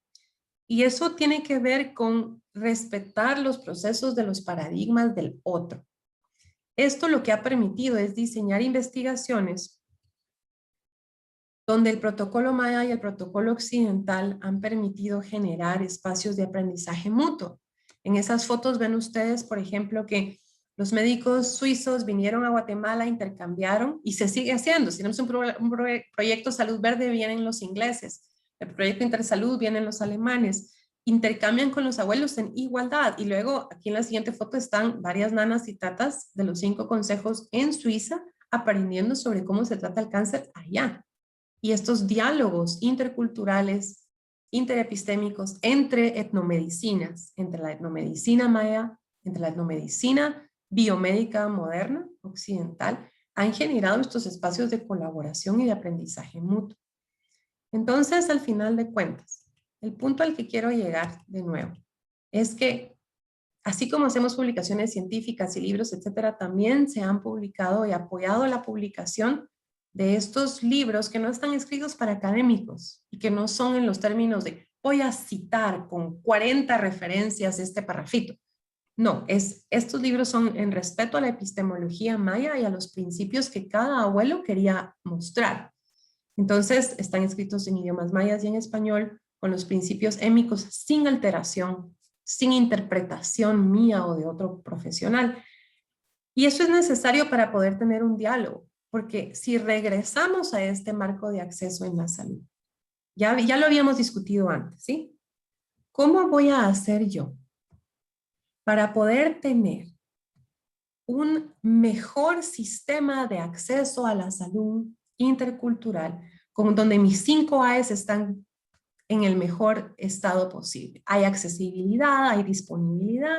y eso tiene que ver con respetar los procesos de los paradigmas del otro. Esto lo que ha permitido es diseñar investigaciones donde el protocolo Maya y el protocolo occidental han permitido generar espacios de aprendizaje mutuo. En esas fotos ven ustedes, por ejemplo, que los médicos suizos vinieron a Guatemala, intercambiaron y se sigue haciendo. Si tenemos un proyecto Salud Verde, vienen los ingleses. El proyecto Intersalud, vienen los alemanes. Intercambian con los abuelos en igualdad. Y luego, aquí en la siguiente foto están varias nanas y tatas de los 5 consejos en Suiza aprendiendo sobre cómo se trata el cáncer allá. Y estos diálogos interculturales, interepistémicos entre etnomedicinas, entre la etnomedicina maya, entre la etnomedicina biomédica moderna, occidental, han generado estos espacios de colaboración y de aprendizaje mutuo. Entonces, al final de cuentas, el punto al que quiero llegar de nuevo es que así como hacemos publicaciones científicas y libros, etcétera, también se han publicado y apoyado la publicación de estos libros que no están escritos para académicos y que no son en los términos de voy a citar con 40 referencias este parrafito. No, estos libros son en respeto a la epistemología maya y a los principios que cada abuelo quería mostrar. Entonces, están escritos en idiomas mayas y en español, con los principios émicos sin alteración, sin interpretación mía o de otro profesional. Y eso es necesario para poder tener un diálogo, porque si regresamos a este marco de acceso en la salud, ya lo habíamos discutido antes, ¿sí? ¿Cómo voy a hacer yo para poder tener un mejor sistema de acceso a la salud intercultural, donde mis 5 A's están en el mejor estado posible? Hay accesibilidad, hay disponibilidad,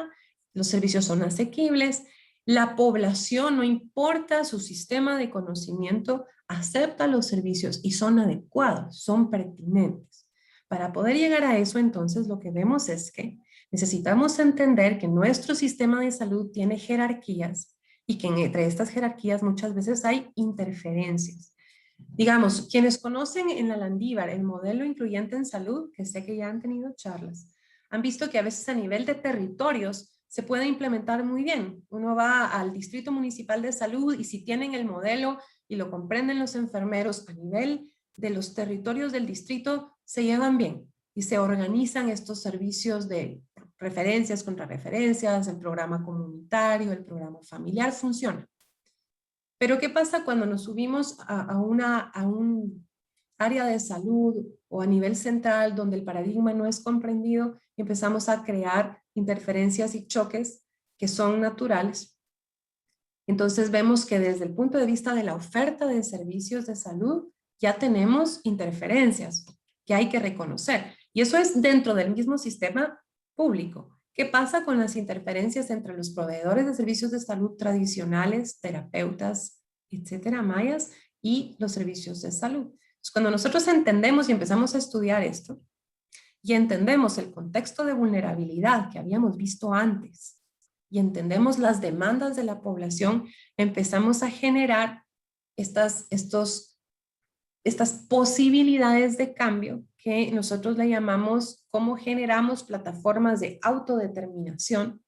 los servicios son asequibles, la población, no importa su sistema de conocimiento, acepta los servicios y son adecuados, son pertinentes. Para poder llegar a eso, entonces, lo que vemos es que necesitamos entender que nuestro sistema de salud tiene jerarquías y que entre estas jerarquías muchas veces hay interferencias. Digamos, quienes conocen en la Landívar el modelo incluyente en salud, que sé que ya han tenido charlas, han visto que a veces a nivel de territorios se puede implementar muy bien. Uno va al Distrito Municipal de Salud y si tienen el modelo y lo comprenden los enfermeros, a nivel de los territorios del distrito se llevan bien y se organizan estos servicios de referencias, contrarreferencias, el programa comunitario, el programa familiar, funciona. Pero ¿qué pasa cuando nos subimos a un área de salud o a nivel central, donde el paradigma no es comprendido, empezamos a crear interferencias y choques que son naturales. Entonces vemos que desde el punto de vista de la oferta de servicios de salud, ya tenemos interferencias que hay que reconocer. Y eso es dentro del mismo sistema público. ¿Qué pasa con las interferencias entre los proveedores de servicios de salud tradicionales, terapeutas, etcétera, mayas, y los servicios de salud? Entonces, cuando nosotros entendemos y empezamos a estudiar esto, y entendemos el contexto de vulnerabilidad que habíamos visto antes, y entendemos las demandas de la población, empezamos a generar estas posibilidades de cambio que nosotros le llamamos cómo generamos plataformas de autodeterminación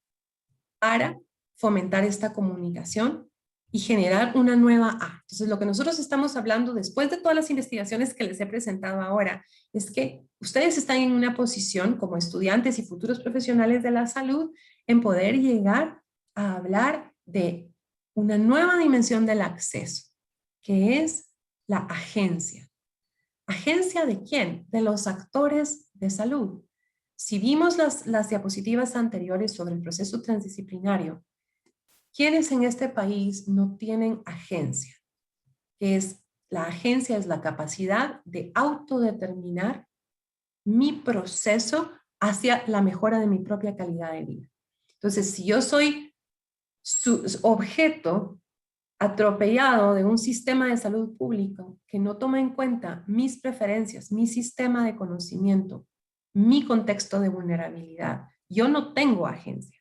para fomentar esta comunicación y generar una nueva A. Entonces, lo que nosotros estamos hablando después de todas las investigaciones que les he presentado ahora es que ustedes están en una posición como estudiantes y futuros profesionales de la salud en poder llegar a hablar de una nueva dimensión del acceso, que es la agencia. ¿Agencia de quién? De los actores de salud. Si vimos las diapositivas anteriores sobre el proceso transdisciplinario, ¿quiénes en este país no tienen agencia? La agencia es la capacidad de autodeterminar mi proceso hacia la mejora de mi propia calidad de vida. Entonces, si yo soy objeto atropellado de un sistema de salud público que no toma en cuenta mis preferencias, mi sistema de conocimiento, mi contexto de vulnerabilidad, yo no tengo agencia.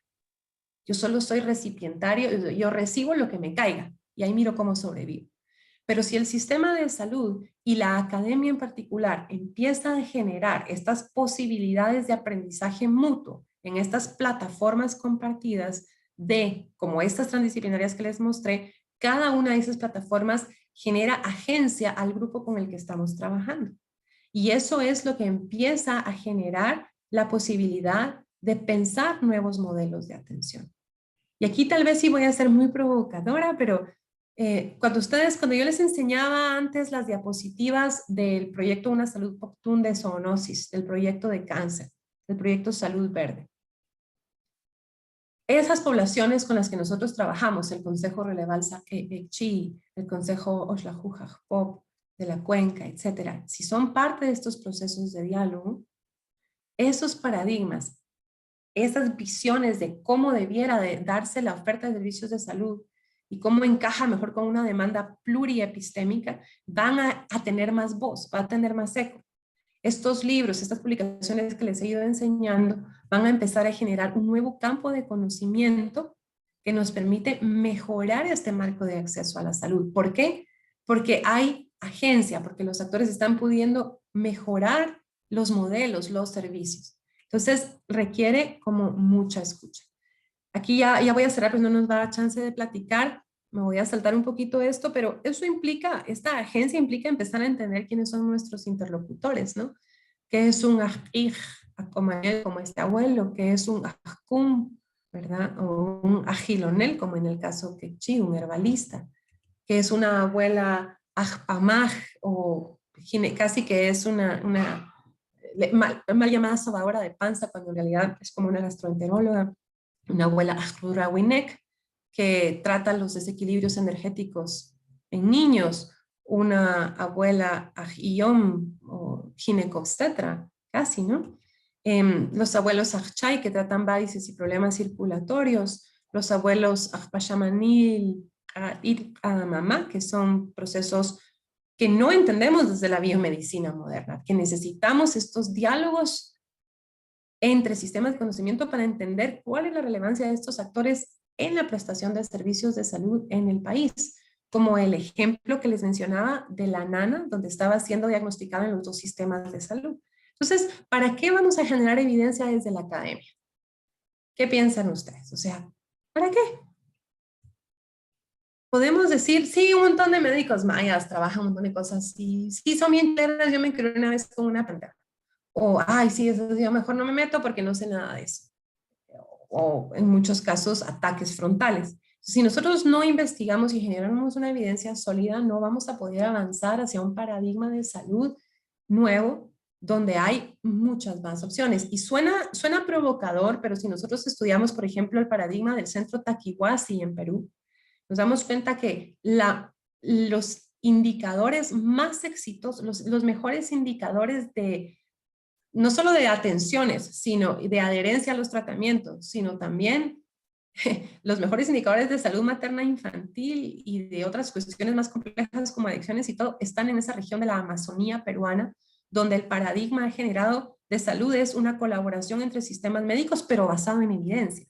Yo solo soy recipientario, yo recibo lo que me caiga y ahí miro cómo sobrevivo. Pero si el sistema de salud y la academia en particular empiezan a generar estas posibilidades de aprendizaje mutuo en estas plataformas compartidas como estas transdisciplinarias que les mostré, cada una de esas plataformas genera agencia al grupo con el que estamos trabajando. Y eso es lo que empieza a generar la posibilidad de pensar nuevos modelos de atención. Y aquí tal vez sí voy a ser muy provocadora, pero cuando yo les enseñaba antes las diapositivas del proyecto Una Salud Optum de Zoonosis, del proyecto de cáncer, del proyecto Salud Verde, esas poblaciones con las que nosotros trabajamos, el Consejo Relevalsa Chi, el Consejo Oxlajuja-Pop de la Cuenca, etcétera, si son parte de estos procesos de diálogo, esos paradigmas, esas visiones de cómo debiera darse la oferta de servicios de salud y cómo encaja mejor con una demanda pluriepistémica, van a tener más voz, va a tener más eco. Estos libros, estas publicaciones que les he ido enseñando, van a empezar a generar un nuevo campo de conocimiento que nos permite mejorar este marco de acceso a la salud. ¿Por qué? Porque hay agencia, porque los actores están pudiendo mejorar los modelos, los servicios. Entonces, requiere como mucha escucha. Aquí ya voy a cerrar, pues no nos da chance de platicar. Me voy a saltar un poquito esto, pero eso implica, esta agencia implica empezar a entender quiénes son nuestros interlocutores, ¿no? ¿Qué es un ajij, como este abuelo? ¿Qué es un ajkum, verdad? O un ajilonel, como en el caso quechí, un herbalista. ¿Qué es una abuela ajpamaj, o casi que es una mal llamada sobadora de panza, cuando en realidad es como una gastroenteróloga? Una abuela Ajrura Winek, que trata los desequilibrios energéticos en niños, una abuela Ajiyom o ginecobstetra, casi, ¿no? Los abuelos Ajchay, que tratan varices y problemas circulatorios, los abuelos Ajpashamanil, Mamá, que son procesos que no entendemos desde la biomedicina moderna, que necesitamos estos diálogos entre sistemas de conocimiento para entender cuál es la relevancia de estos actores en la prestación de servicios de salud en el país, como el ejemplo que les mencionaba de la nana, donde estaba siendo diagnosticada en los dos sistemas de salud. Entonces, ¿para qué vamos a generar evidencia desde la academia? ¿Qué piensan ustedes? O sea, ¿para qué? Podemos decir, sí, un montón de médicos mayas trabajan un montón de cosas, y sí, son bien claras. Yo me encontré una vez con una pantalla. O, ay, sí, eso yo mejor no me meto porque no sé nada de eso. O en muchos casos, ataques frontales. Si nosotros no investigamos y generamos una evidencia sólida, no vamos a poder avanzar hacia un paradigma de salud nuevo donde hay muchas más opciones. Y suena provocador, pero si nosotros estudiamos, por ejemplo, el paradigma del centro Taquihuasi en Perú, nos damos cuenta que los indicadores más exitosos, los mejores indicadores de, no solo de atenciones, sino de adherencia a los tratamientos, sino también los mejores indicadores de salud materna e infantil y de otras cuestiones más complejas como adicciones y todo, están en esa región de la Amazonía peruana, donde el paradigma generado de salud es una colaboración entre sistemas médicos, pero basado en evidencia.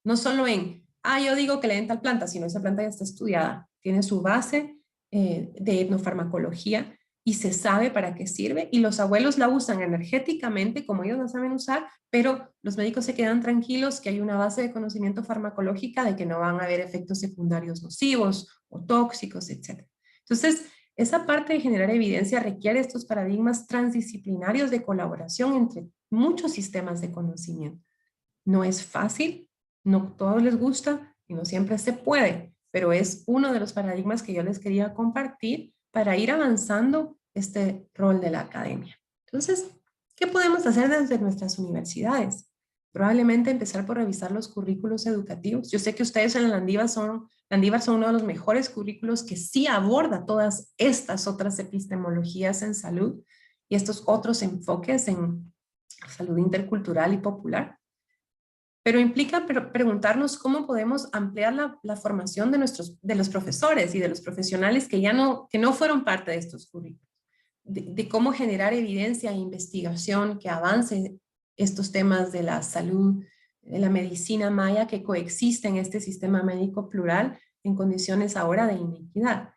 No solo en, yo digo que le den tal planta, sino esa planta ya está estudiada, tiene su base de etnofarmacología y se sabe para qué sirve y los abuelos la usan energéticamente como ellos la saben usar, pero los médicos se quedan tranquilos que hay una base de conocimiento farmacológica de que no van a haber efectos secundarios nocivos o tóxicos, etc. Entonces, esa parte de generar evidencia requiere estos paradigmas transdisciplinarios de colaboración entre muchos sistemas de conocimiento. No es fácil, no todos les gusta y no siempre se puede, pero es uno de los paradigmas que yo les quería compartir para ir avanzando este rol de la academia. Entonces, ¿qué podemos hacer desde nuestras universidades? Probablemente empezar por revisar los currículos educativos. Yo sé que ustedes en Landívar son uno de los mejores currículos que sí aborda todas estas otras epistemologías en salud y estos otros enfoques en salud intercultural y popular. Pero implica preguntarnos cómo podemos ampliar la formación de los profesores y de los profesionales que no fueron parte de estos currículos, de cómo generar evidencia e investigación que avance estos temas de la salud, de la medicina maya que coexiste en este sistema médico plural en condiciones ahora de inequidad.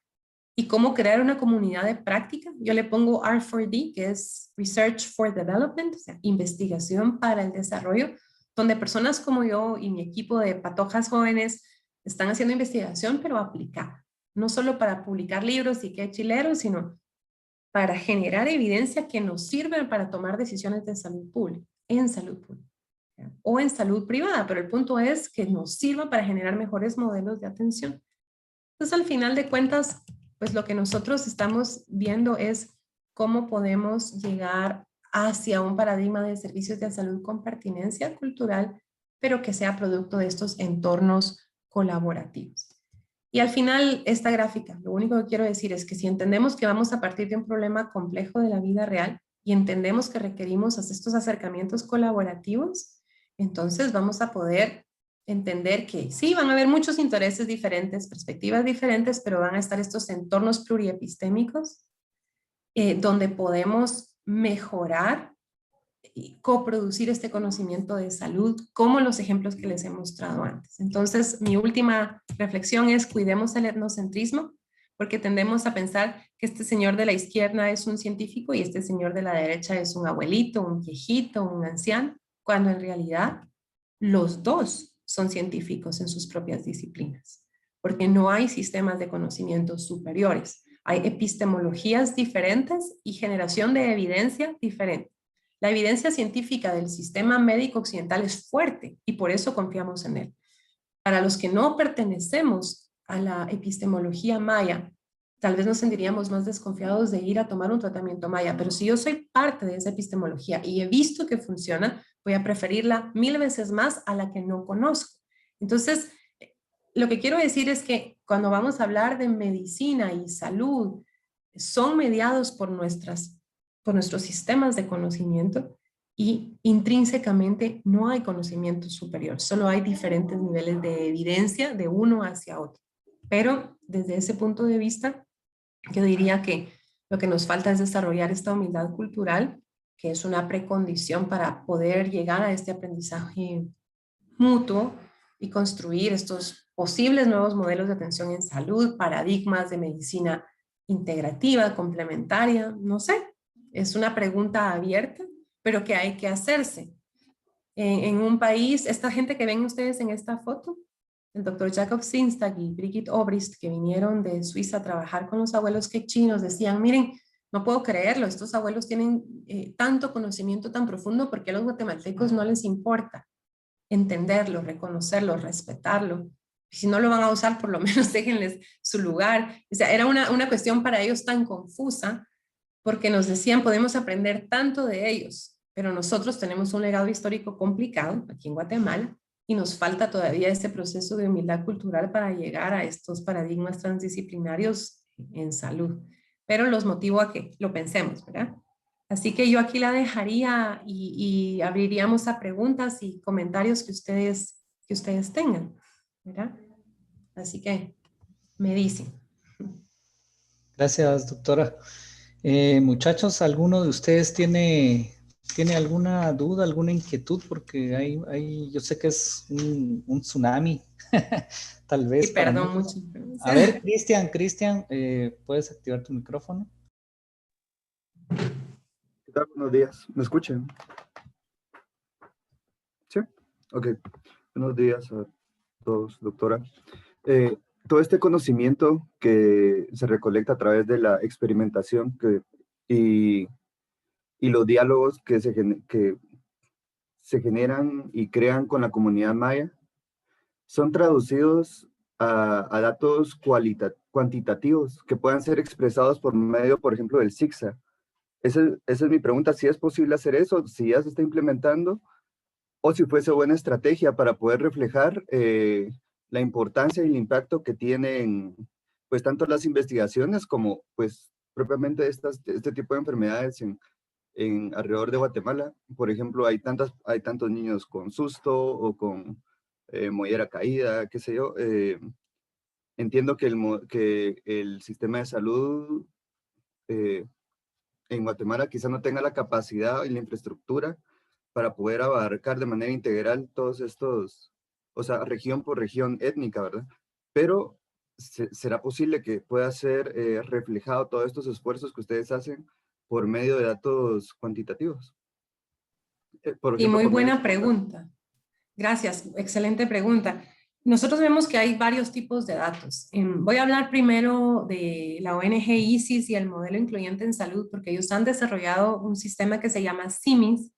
Y cómo crear una comunidad de práctica. Yo le pongo R4D, que es Research for Development, o sea, investigación para el desarrollo, donde personas como yo y mi equipo de patojas jóvenes están haciendo investigación, pero aplicada. No solo para publicar libros y qué chileros, sino para generar evidencia que nos sirve para tomar decisiones de salud pública, en salud pública o en salud privada, pero el punto es que nos sirva para generar mejores modelos de atención. Entonces, al final de cuentas, pues lo que nosotros estamos viendo es cómo podemos llegar hacia un paradigma de servicios de salud con pertinencia cultural, pero que sea producto de estos entornos colaborativos. Y al final, esta gráfica, lo único que quiero decir es que si entendemos que vamos a partir de un problema complejo de la vida real y entendemos que requerimos estos acercamientos colaborativos, entonces vamos a poder entender que sí, van a haber muchos intereses diferentes, perspectivas diferentes, pero van a estar estos entornos pluriepistémicos donde podemos mejorar y coproducir este conocimiento de salud, como los ejemplos que les he mostrado antes. Entonces, mi última reflexión es cuidemos el etnocentrismo, porque tendemos a pensar que este señor de la izquierda es un científico y este señor de la derecha es un abuelito, un viejito, un anciano, cuando en realidad los dos son científicos en sus propias disciplinas, porque no hay sistemas de conocimiento superiores. Hay epistemologías diferentes y generación de evidencia diferente. La evidencia científica del sistema médico occidental es fuerte y por eso confiamos en él. Para los que no pertenecemos a la epistemología maya, tal vez nos sentiríamos más desconfiados de ir a tomar un tratamiento maya, pero si yo soy parte de esa epistemología y he visto que funciona, voy a preferirla 1000 veces más a la que no conozco. Entonces, lo que quiero decir es que cuando vamos a hablar de medicina y salud, son mediados por nuestros sistemas de conocimiento y intrínsecamente no hay conocimiento superior, solo hay diferentes niveles de evidencia de uno hacia otro. Pero desde ese punto de vista, yo diría que lo que nos falta es desarrollar esta humildad cultural, que es una precondición para poder llegar a este aprendizaje mutuo y construir estos posibles nuevos modelos de atención en salud, paradigmas de medicina integrativa, complementaria, no sé, es una pregunta abierta, pero que hay que hacerse. En un país, esta gente que ven ustedes en esta foto, el doctor Jacob Sinstag y Brigitte Obrist, que vinieron de Suiza a trabajar con los abuelos quechinos, decían, miren, no puedo creerlo, estos abuelos tienen tanto conocimiento tan profundo, ¿por qué a los guatemaltecos no les importa entenderlo, reconocerlo, respetarlo? Si no lo van a usar, por lo menos déjenles su lugar. O sea, era una cuestión para ellos tan confusa porque nos decían, podemos aprender tanto de ellos, pero nosotros tenemos un legado histórico complicado aquí en Guatemala y nos falta todavía este proceso de humildad cultural para llegar a estos paradigmas transdisciplinarios en salud. Pero los motivo a que lo pensemos, ¿verdad? Así que yo aquí la dejaría y abriríamos a preguntas y comentarios que ustedes tengan, ¿verdad? Así que me dicen. Gracias, doctora. Muchachos, ¿alguno de ustedes tiene alguna duda, alguna inquietud? Porque yo sé que es un tsunami, tal Y vez para perdón muchos. mucho. A ver, Cristian, ¿puedes activar tu micrófono? ¿Qué tal? Buenos días. ¿Me escuchan? Sí. Ok. Buenos días a todos, doctora. Eh, Todo este conocimiento que se recolecta a través de la experimentación y, y los diálogos que se generan y crean con la comunidad maya son traducidos a datos cuantitativos que puedan ser expresados por medio, por ejemplo, del CICSA. Esa es mi pregunta, si es posible hacer eso, si ya se está implementando, o si fuese buena estrategia para poder reflejar la importancia y el impacto que tienen, pues, tanto las investigaciones como, pues, propiamente este tipo de enfermedades en alrededor de Guatemala. Por ejemplo, hay tantos niños con susto o con mollera caída, qué sé yo. Entiendo que el sistema de salud eh, en Guatemala quizá no tenga la capacidad y la infraestructura para poder abarcar de manera integral todos estos, o sea, región por región étnica, ¿verdad? Pero ¿será posible que pueda ser reflejado todos estos esfuerzos que ustedes hacen por medio de datos cuantitativos? Por Y ejemplo, muy por medio de buena pregunta. Gracias, excelente pregunta. Nosotros vemos que hay varios tipos de datos. Voy a hablar primero de la ONG ISIS y el modelo incluyente en salud, porque ellos han desarrollado un sistema que se llama CIMIS,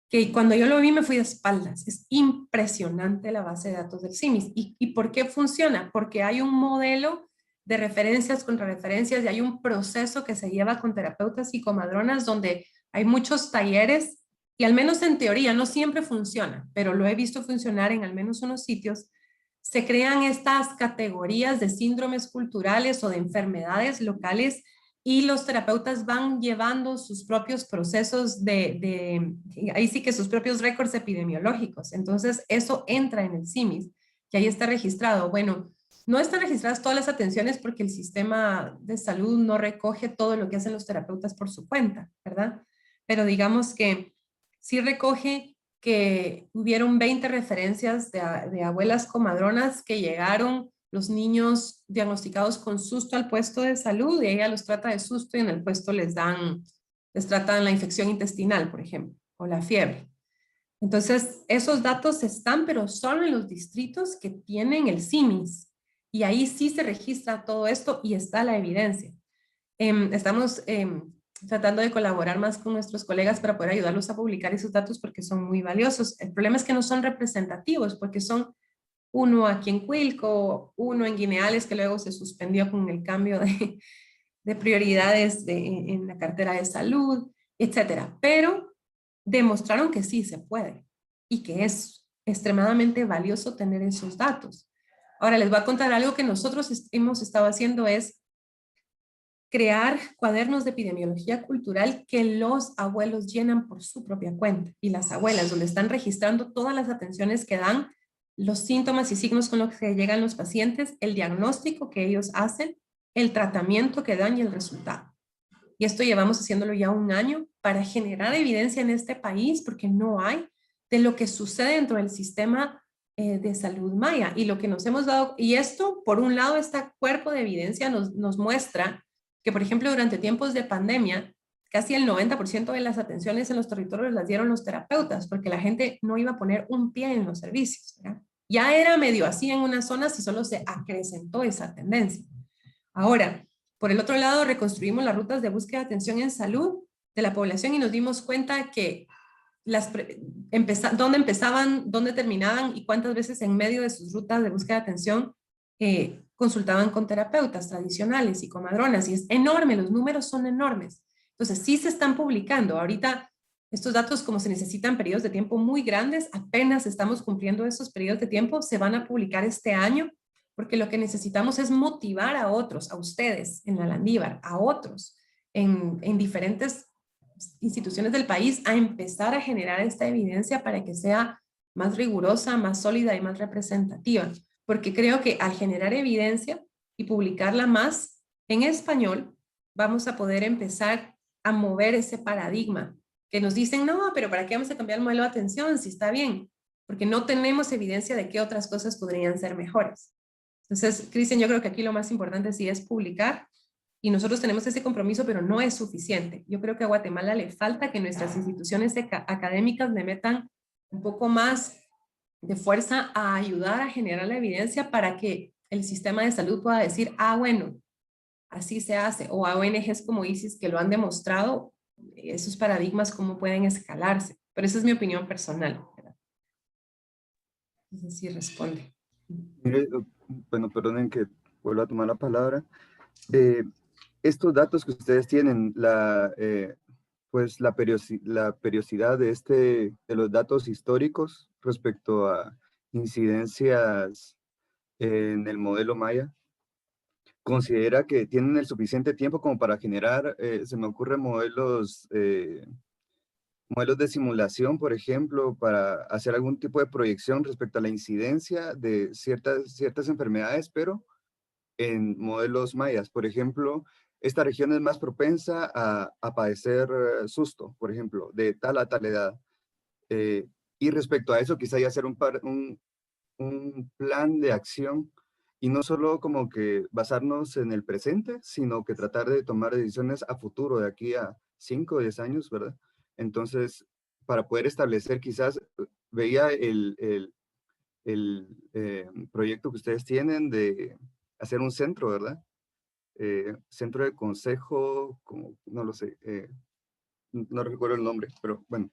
que cuando yo lo vi me fui de espaldas. Es impresionante la base de datos del CIMIS. ¿Y por qué funciona? Porque hay un modelo de referencias contra referencias y hay un proceso que se lleva con terapeutas y comadronas donde hay muchos talleres y al menos en teoría no siempre funciona, pero lo he visto funcionar en al menos unos sitios. Se crean estas categorías de síndromes culturales o de enfermedades locales y los terapeutas van llevando sus propios procesos ahí sí que sus propios récords epidemiológicos. Entonces, eso entra en el CIMIS, que ahí está registrado. Bueno, no están registradas todas las atenciones porque el sistema de salud no recoge todo lo que hacen los terapeutas por su cuenta, ¿verdad? Pero digamos que sí recoge que hubieron 20 referencias de abuelas comadronas que llegaron los niños diagnosticados con susto al puesto de salud y ella los trata de susto y en el puesto les tratan la infección intestinal, por ejemplo, o la fiebre. Entonces, esos datos están, pero solo en los distritos que tienen el CIMIS. Y ahí sí se registra todo esto y está la evidencia. Estamos tratando de colaborar más con nuestros colegas para poder ayudarlos a publicar esos datos porque son muy valiosos. El problema es que no son representativos porque son uno aquí en Cuilco, uno en Guineales, que luego se suspendió con el cambio de prioridades en la cartera de salud, etcétera. Pero demostraron que sí se puede y que es extremadamente valioso tener esos datos. Ahora les voy a contar algo que nosotros hemos estado haciendo es crear cuadernos de epidemiología cultural que los abuelos llenan por su propia cuenta y las abuelas, donde están registrando todas las atenciones que dan, los síntomas y signos con los que llegan los pacientes, el diagnóstico que ellos hacen, el tratamiento que dan y el resultado. Y esto llevamos haciéndolo ya un año para generar evidencia en este país, porque no hay, de lo que sucede dentro del sistema de salud maya. Y lo que nos hemos dado, y esto, por un lado, este cuerpo de evidencia nos muestra que, por ejemplo, durante tiempos de pandemia, casi el 90% de las atenciones en los territorios las dieron los terapeutas, porque la gente no iba a poner un pie en los servicios, ¿verdad? Ya era medio así en unas zonas y solo se acrecentó esa tendencia. Ahora, por el otro lado, reconstruimos las rutas de búsqueda de atención en salud de la población y nos dimos cuenta que dónde empezaban, dónde terminaban y cuántas veces en medio de sus rutas de búsqueda de atención consultaban con terapeutas tradicionales y comadronas, y es enorme, los números son enormes. Entonces, sí se están publicando. Ahorita, estos datos, como se necesitan periodos de tiempo muy grandes, apenas estamos cumpliendo esos periodos de tiempo, se van a publicar este año, porque lo que necesitamos es motivar a otros, a ustedes en la Landívar, a otros en diferentes instituciones del país, a empezar a generar esta evidencia para que sea más rigurosa, más sólida y más representativa. Porque creo que al generar evidencia y publicarla más en español, vamos a poder empezar a mover ese paradigma que nos dicen, no, pero ¿para qué vamos a cambiar el modelo de atención si está bien? Porque no tenemos evidencia de que otras cosas podrían ser mejores. Entonces, Cristian, yo creo que aquí lo más importante sí es publicar, y nosotros tenemos ese compromiso, pero no es suficiente. Yo creo que a Guatemala le falta que nuestras instituciones académicas le metan un poco más de fuerza a ayudar a generar la evidencia para que el sistema de salud pueda decir, ah, bueno, así se hace, o a ONGs como ISIS que lo han demostrado, esos paradigmas cómo pueden escalarse. Pero esa es mi opinión personal, ¿verdad? No sé si responde. Mire, bueno, perdonen que vuelva a tomar la palabra. Estos datos que ustedes tienen, pues la periodicidad de los datos históricos respecto a incidencias en el modelo Maya, ¿considera que tienen el suficiente tiempo como para generar, se me ocurren modelos de simulación, por ejemplo, para hacer algún tipo de proyección respecto a la incidencia de ciertas enfermedades, pero en modelos mayas? Por ejemplo, esta región es más propensa a padecer susto, por ejemplo, de tal a tal edad. Y respecto a eso, quizá ya hacer un plan de acción y no solo como que basarnos en el presente, sino que tratar de tomar decisiones a futuro, de aquí a 5 o 10 años, ¿verdad? Entonces, para poder establecer quizás, veía el proyecto que ustedes tienen de hacer un centro, ¿verdad? Centro de consejo, como, no lo sé, no recuerdo el nombre, pero bueno,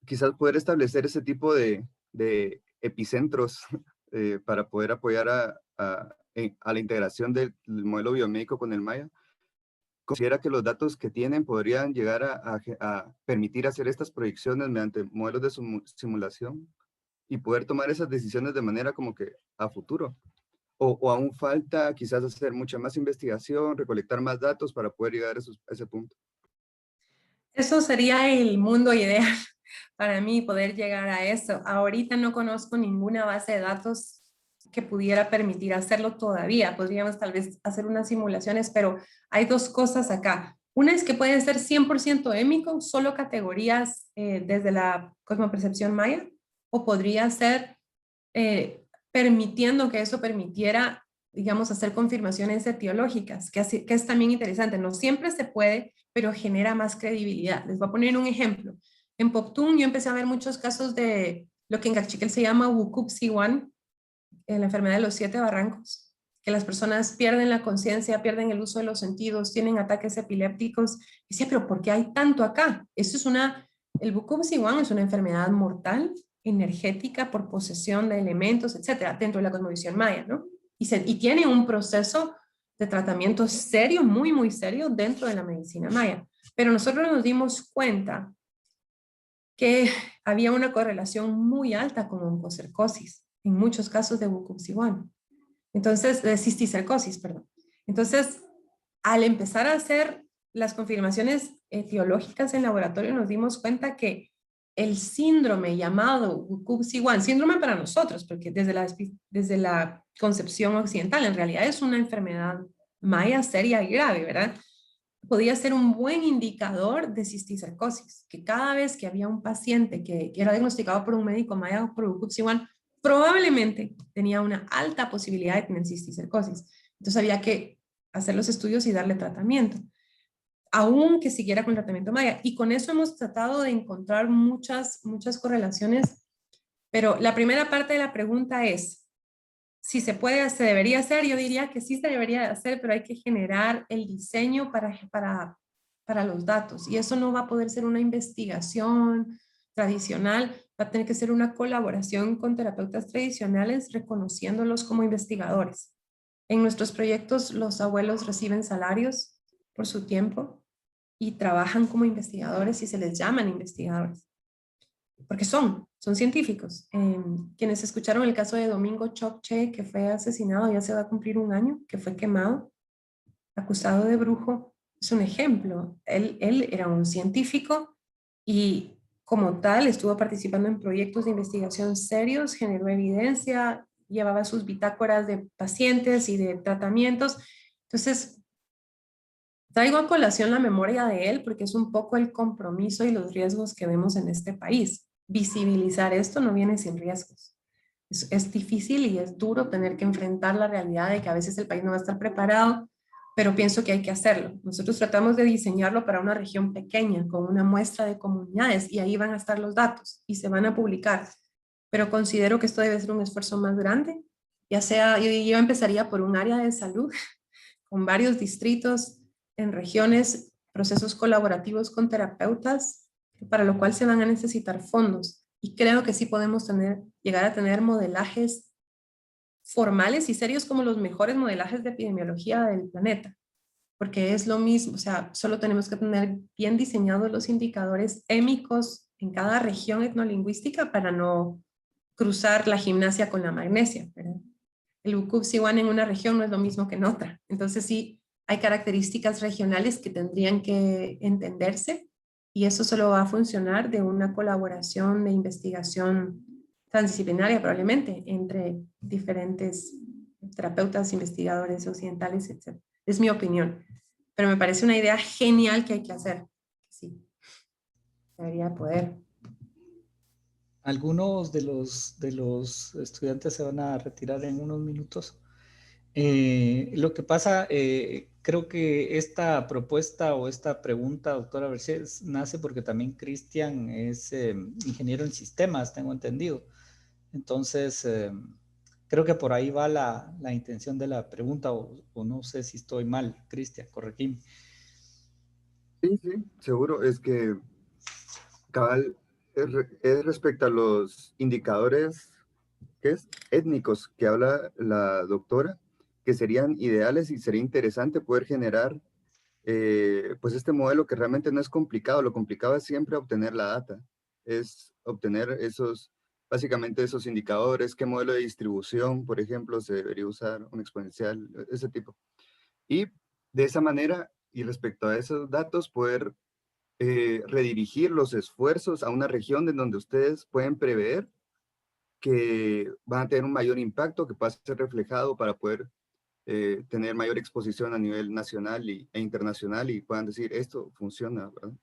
quizás poder establecer ese tipo de epicentros para poder apoyar a la integración del modelo biomédico con el Maya. ¿Considera que los datos que tienen podrían llegar a permitir hacer estas proyecciones mediante modelos de simulación y poder tomar esas decisiones de manera como que a futuro? ¿O aún falta quizás hacer mucha más investigación, recolectar más datos para poder llegar a ese punto? Eso sería el mundo ideal para mí, poder llegar a eso. Ahorita no conozco ninguna base de datos que pudiera permitir hacerlo todavía. Podríamos tal vez hacer unas simulaciones, pero hay dos cosas acá. Una es que puede ser 100% émico, solo categorías desde la cosmopercepción maya, o podría ser permitiendo que eso permitiera, digamos, hacer confirmaciones etiológicas, que es también interesante. No siempre se puede, pero genera más credibilidad. Les voy a poner un ejemplo. En Poctún yo empecé a ver muchos casos de lo que en Cachiquel se llama Wukub-Siwan, la enfermedad de los 7 barrancos, que las personas pierden la conciencia, pierden el uso de los sentidos, tienen ataques epilépticos. Y decía, pero ¿por qué hay tanto acá? El Wukub-Siwan es una enfermedad mortal, energética, por posesión de elementos, etcétera, dentro de la cosmovisión maya, ¿no? Y tiene un proceso de tratamiento serio, muy, muy serio dentro de la medicina maya. Pero nosotros nos dimos cuenta que había una correlación muy alta con oncocercosis, en muchos casos de Wukub-Siwan. Entonces, de cisticercosis, perdón. Entonces, al empezar a hacer las confirmaciones etiológicas en laboratorio, nos dimos cuenta que el síndrome llamado Wukub-Siwan, síndrome para nosotros, porque desde la concepción occidental, en realidad es una enfermedad maya seria y grave, ¿verdad? Podía ser un buen indicador de cisticercosis, que cada vez que había un paciente que era diagnosticado por un médico maya por Wukub-Siwan, probablemente tenía una alta posibilidad de tener cisticercosis. Entonces había que hacer los estudios y darle tratamiento, aunque siguiera con tratamiento maya. Y con eso hemos tratado de encontrar muchas correlaciones, pero la primera parte de la pregunta es, si se puede, se debería hacer. Yo diría que sí se debería hacer, pero hay que generar el diseño para los datos. Y eso no va a poder ser una investigación tradicional, va a tener que ser una colaboración con terapeutas tradicionales, reconociéndolos como investigadores. En nuestros proyectos los abuelos reciben salarios por su tiempo y trabajan como investigadores y se les llaman investigadores, porque son científicos. Quienes escucharon el caso de Domingo Chokche, que fue asesinado, ya se va a cumplir un año, que fue quemado, acusado de brujo, es un ejemplo. Él era un científico y como tal estuvo participando en proyectos de investigación serios, generó evidencia, llevaba sus bitácoras de pacientes y de tratamientos. Entonces, traigo a colación la memoria de él porque es un poco el compromiso y los riesgos que vemos en este país. Visibilizar esto no viene sin riesgos. Es difícil y es duro tener que enfrentar la realidad de que a veces el país no va a estar preparado, pero pienso que hay que hacerlo. Nosotros tratamos de diseñarlo para una región pequeña, con una muestra de comunidades, y ahí van a estar los datos y se van a publicar. Pero considero que esto debe ser un esfuerzo más grande, ya sea, yo empezaría por un área de salud, con varios distritos en regiones, procesos colaborativos con terapeutas, para lo cual se van a necesitar fondos. Y creo que sí podemos llegar a tener modelajes formales y serios como los mejores modelajes de epidemiología del planeta, porque es lo mismo, o sea, solo tenemos que tener bien diseñados los indicadores émicos en cada región etnolingüística para no cruzar la gimnasia con la magnesia, ¿verdad? El UCUB-C1 en una región no es lo mismo que en otra, entonces sí hay características regionales que tendrían que entenderse y eso solo va a funcionar de una colaboración de investigación transdisciplinaria probablemente entre diferentes terapeutas, investigadores occidentales, etc. Es mi opinión, pero me parece una idea genial que hay que hacer. Sí, debería poder. Algunos de los estudiantes se van a retirar en unos minutos. Lo que pasa, creo que esta propuesta o esta pregunta, doctora Vergés, nace porque también Cristian es ingeniero en sistemas, tengo entendido. Entonces, creo que por ahí va la intención de la pregunta, o no sé si estoy mal, Cristian, corregime. Sí, sí, seguro. Es que, cabal, es respecto a los indicadores, ¿qué es? Étnicos que habla la doctora, que serían ideales y sería interesante poder generar pues este modelo que realmente no es complicado. Lo complicado es siempre obtener la data, es obtener básicamente esos indicadores, qué modelo de distribución, por ejemplo, se debería usar, un exponencial, ese tipo. Y de esa manera, y respecto a esos datos, poder redirigir los esfuerzos a una región en donde ustedes pueden prever que van a tener un mayor impacto, que pueda ser reflejado para poder tener mayor exposición a nivel nacional e internacional y puedan decir, esto funciona, ¿verdad?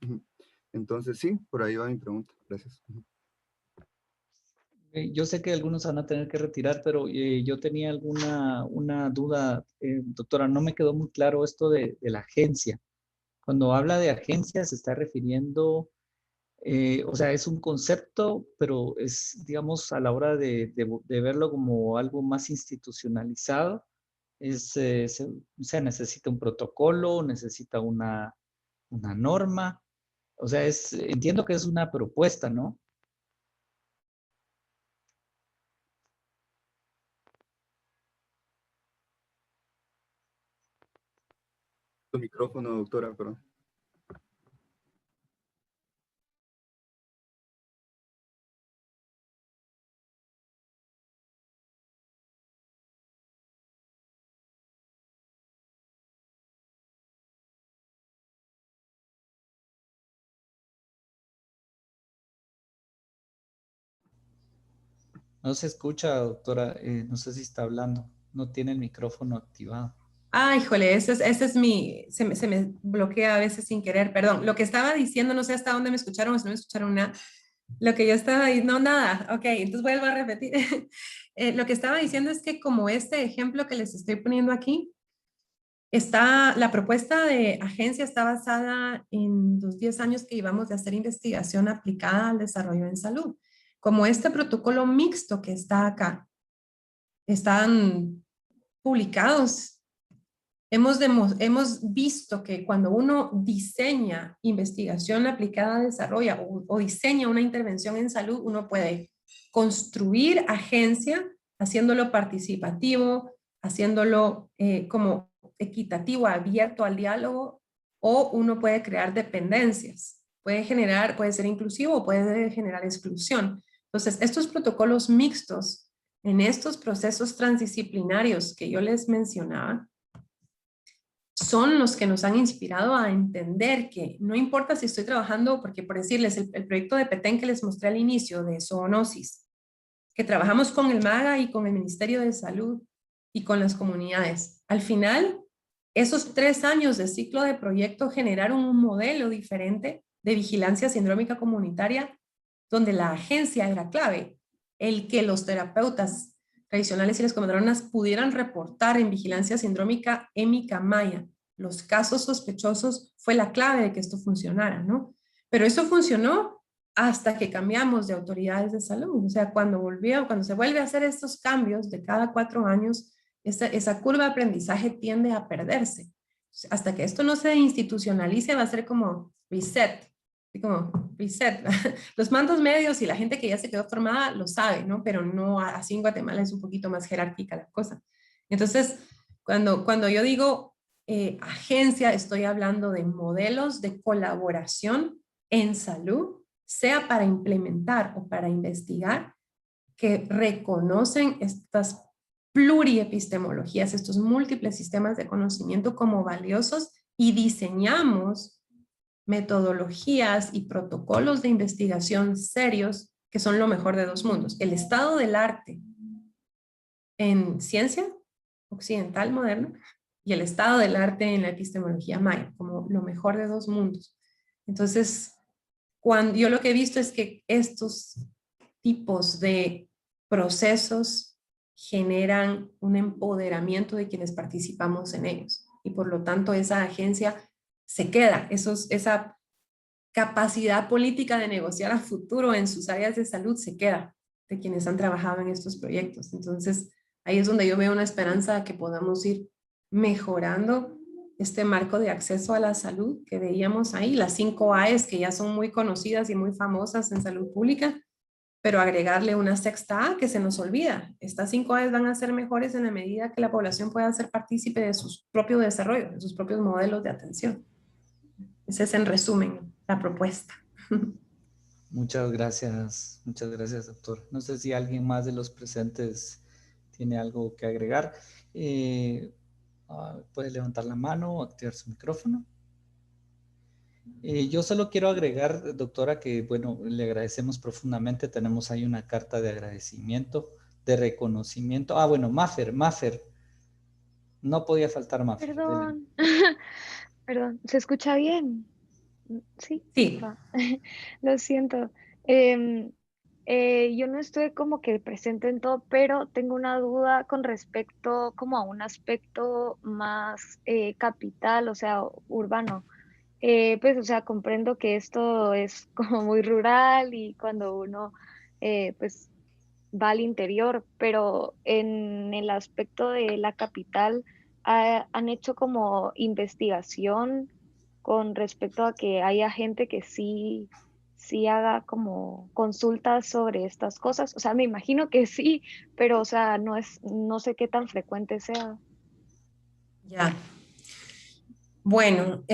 Entonces, sí, por ahí va mi pregunta. Gracias. Yo sé que algunos van a tener que retirar, pero yo tenía una duda, doctora, no me quedó muy claro esto de la agencia. Cuando habla de agencia se está refiriendo, o sea, es un concepto, pero es, digamos, a la hora de verlo como algo más institucionalizado, o sea, necesita un protocolo, necesita una norma, o sea, entiendo que es una propuesta, ¿no? Tu micrófono, doctora, perdón. No se escucha, doctora, no sé si está hablando, no tiene el micrófono activado. Ah, híjole, ese es se me bloquea a veces sin querer, perdón. Lo que estaba diciendo, no sé hasta dónde me escucharon o si no me escucharon nada. Lo que yo estaba diciendo, no, nada, ok, entonces vuelvo a repetir. Lo que estaba diciendo es que como este ejemplo que les estoy poniendo aquí, la propuesta de agencia está basada en los 10 años que llevamos de hacer investigación aplicada al desarrollo en salud. Como este protocolo mixto que está acá, están publicados. Hemos visto que cuando uno diseña investigación aplicada a desarrollo o diseña una intervención en salud, uno puede construir agencia haciéndolo participativo, haciéndolo como equitativo, abierto al diálogo, o uno puede crear dependencias. Puede ser inclusivo o puede generar exclusión. Entonces, estos protocolos mixtos en estos procesos transdisciplinarios que yo les mencionaba, son los que nos han inspirado a entender que no importa si estoy trabajando, porque por decirles, el proyecto de Petén que les mostré al inicio de zoonosis, que trabajamos con el MAGA y con el Ministerio de Salud y con las comunidades. Al final, esos 3 años de ciclo de proyecto generaron un modelo diferente de vigilancia sindrómica comunitaria, donde la agencia era clave, el que los terapeutas tradicionales y las comadronas pudieran reportar en vigilancia sindrómica émica-maya los casos sospechosos, fue la clave de que esto funcionara, ¿no? Pero eso funcionó hasta que cambiamos de autoridades de salud. O sea, cuando se vuelve a hacer estos cambios de cada 4 años, esa curva de aprendizaje tiende a perderse. Hasta que esto no se institucionalice, va a ser como reset. Como reset. Los mandos medios y la gente que ya se quedó formada lo sabe, ¿no? Pero no, así en Guatemala es un poquito más jerárquica la cosa. Entonces, cuando yo digo agencia, estoy hablando de modelos de colaboración en salud, sea para implementar o para investigar, que reconocen estas pluriepistemologías, estos múltiples sistemas de conocimiento como valiosos, y diseñamos metodologías y protocolos de investigación serios que son lo mejor de 2 mundos. El estado del arte en ciencia occidental moderna y el estado del arte en la epistemología maya, como lo mejor de 2 mundos. Entonces, yo lo que he visto es que estos tipos de procesos generan un empoderamiento de quienes participamos en ellos, y por lo tanto esa agencia se queda, esa capacidad política de negociar a futuro en sus áreas de salud se queda de quienes han trabajado en estos proyectos. Entonces, ahí es donde yo veo una esperanza de que podamos ir mejorando este marco de acceso a la salud que veíamos ahí, las 5 AES que ya son muy conocidas y muy famosas en salud pública, pero agregarle una 6ª A que se nos olvida. Estas 5 AES van a ser mejores en la medida que la población pueda ser partícipe de su propio desarrollo, de sus propios modelos de atención. Ese es en resumen la propuesta. Muchas gracias, doctor. No sé si alguien más de los presentes tiene algo que agregar. Puede levantar la mano o activar su micrófono. Yo solo quiero agregar, doctora, que bueno, le agradecemos profundamente. Tenemos ahí una carta de agradecimiento, de reconocimiento. Bueno, Mafer. No podía faltar Mafer. Perdón, perdón, ¿se escucha bien? Sí, Sí. va. Lo siento. Yo no estoy como que presente en todo, pero tengo una duda con respecto como a un aspecto más capital, o sea, urbano. Pues, o sea, comprendo que esto es como muy rural y cuando uno, pues, va al interior, pero en el aspecto de la capital, ¿han hecho como investigación con respecto a que haya gente que sí haga como consultas sobre estas cosas? O sea, me imagino que sí, pero, o sea, no sé qué tan frecuente sea. Ya. Bueno,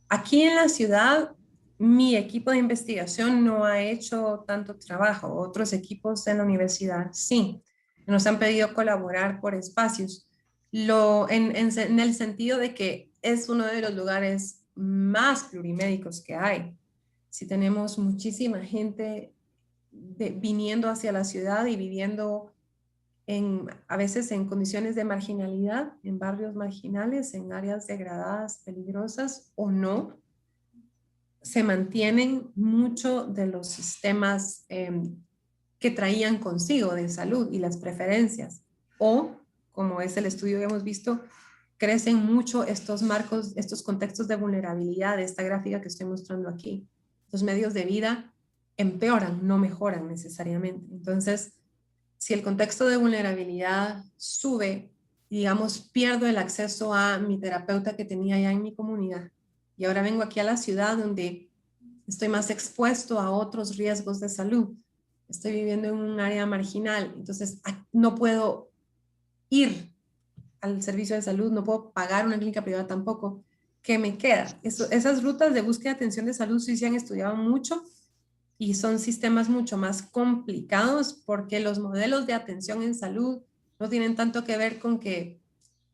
aquí en la ciudad, mi equipo de investigación no ha hecho tanto trabajo. Otros equipos en la universidad sí. Nos han pedido colaborar por espacios. En el sentido de que es uno de los lugares más plurimédicos que hay. Si tenemos muchísima gente viniendo hacia la ciudad y viviendo a veces en condiciones de marginalidad, en barrios marginales, en áreas degradadas, peligrosas o no, se mantienen mucho de los sistemas que traían consigo de salud y las preferencias. O, como es el estudio que hemos visto, crecen mucho estos marcos, estos contextos de vulnerabilidad de esta gráfica que estoy mostrando aquí. Los medios de vida empeoran, no mejoran necesariamente. Entonces, si el contexto de vulnerabilidad sube, digamos, pierdo el acceso a mi terapeuta que tenía ya en mi comunidad y ahora vengo aquí a la ciudad donde estoy más expuesto a otros riesgos de salud, estoy viviendo en un área marginal, entonces no puedo ir al servicio de salud, no puedo pagar una clínica privada tampoco. ¿Qué me queda? Esas rutas de búsqueda de atención de salud sí se han estudiado mucho y son sistemas mucho más complicados porque los modelos de atención en salud no tienen tanto que ver con que,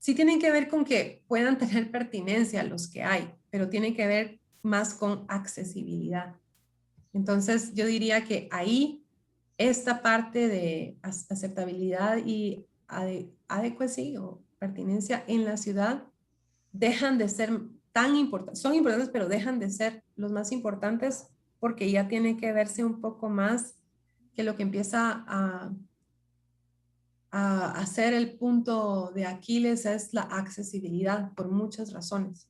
sí tienen que ver con que puedan tener pertinencia los que hay, pero tienen que ver más con accesibilidad. Entonces yo diría que ahí esta parte de aceptabilidad y adequacy o pertinencia en la ciudad dejan de ser tan importantes, son importantes, pero dejan de ser los más importantes porque ya tiene que verse un poco más que lo que empieza a hacer el punto de Aquiles es la accesibilidad por muchas razones.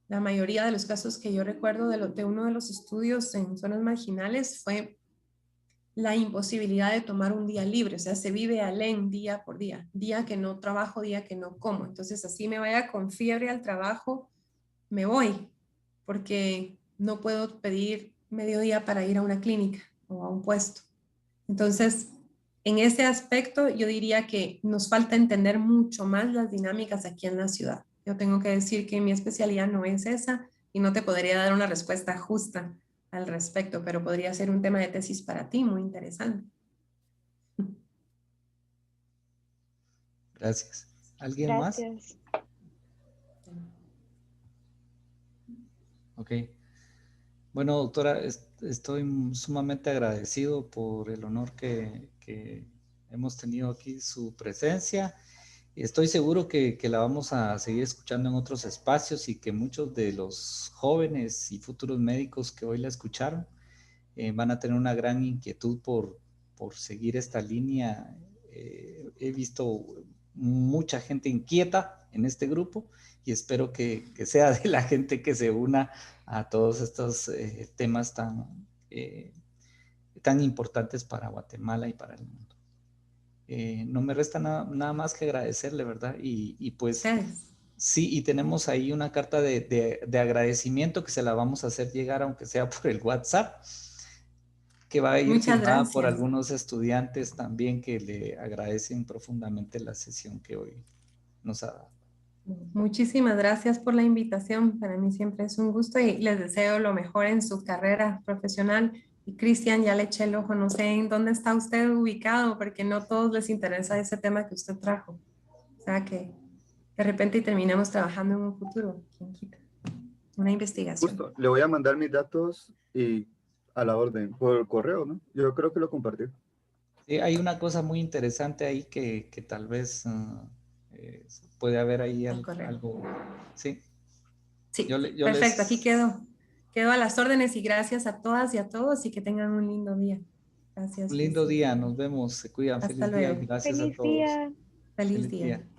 La mayoría de los casos que yo recuerdo de uno de los estudios en zonas marginales fue la imposibilidad de tomar un día libre, o sea, se vive alén día por día, día que no trabajo, día que no como. Entonces, así me vaya con fiebre al trabajo, me voy, porque no puedo pedir mediodía para ir a una clínica o a un puesto. Entonces, en ese aspecto, yo diría que nos falta entender mucho más las dinámicas aquí en la ciudad. Yo tengo que decir que mi especialidad no es esa y no te podría dar una respuesta justa al respecto, pero podría ser un tema de tesis para ti muy interesante. Gracias. ¿Alguien más? Gracias. Ok. Bueno, doctora, estoy sumamente agradecido por el honor que hemos tenido aquí, su presencia. Estoy seguro que la vamos a seguir escuchando en otros espacios y que muchos de los jóvenes y futuros médicos que hoy la escucharon van a tener una gran inquietud por seguir esta línea. He visto mucha gente inquieta en este grupo y espero que sea de la gente que se una a todos estos temas tan importantes para Guatemala y para el mundo. No me resta nada más que agradecerle, ¿verdad? Y pues Gracias. sí, y tenemos ahí una carta de agradecimiento que se la vamos a hacer llegar, aunque sea por el WhatsApp, que va a ir Muchas firmada por gracias. algunos estudiantes también que le agradecen profundamente la sesión que hoy nos ha dado. Muchísimas gracias por la invitación. Para mí siempre es un gusto y les deseo lo mejor en su carrera profesional. Y Cristian, ya le eché el ojo, no sé en dónde está usted ubicado, porque no a todos les interesa ese tema que usted trajo. O sea que de repente terminamos trabajando en un futuro, ¿quién quita? Una investigación. Justo, le voy a mandar mis datos y a la orden, por correo, ¿no? Yo creo que lo compartí. Sí, hay una cosa muy interesante ahí que tal vez puede haber ahí Al correo. algo. Sí. Sí, Yo perfecto, aquí les... quedo. Quedo a las órdenes y gracias a todas y a todos y que tengan un lindo día. Gracias. Un lindo día, nos vemos, se cuidan, Hasta feliz día y luego. gracias a Feliz todos. día. Feliz Feliz día. día.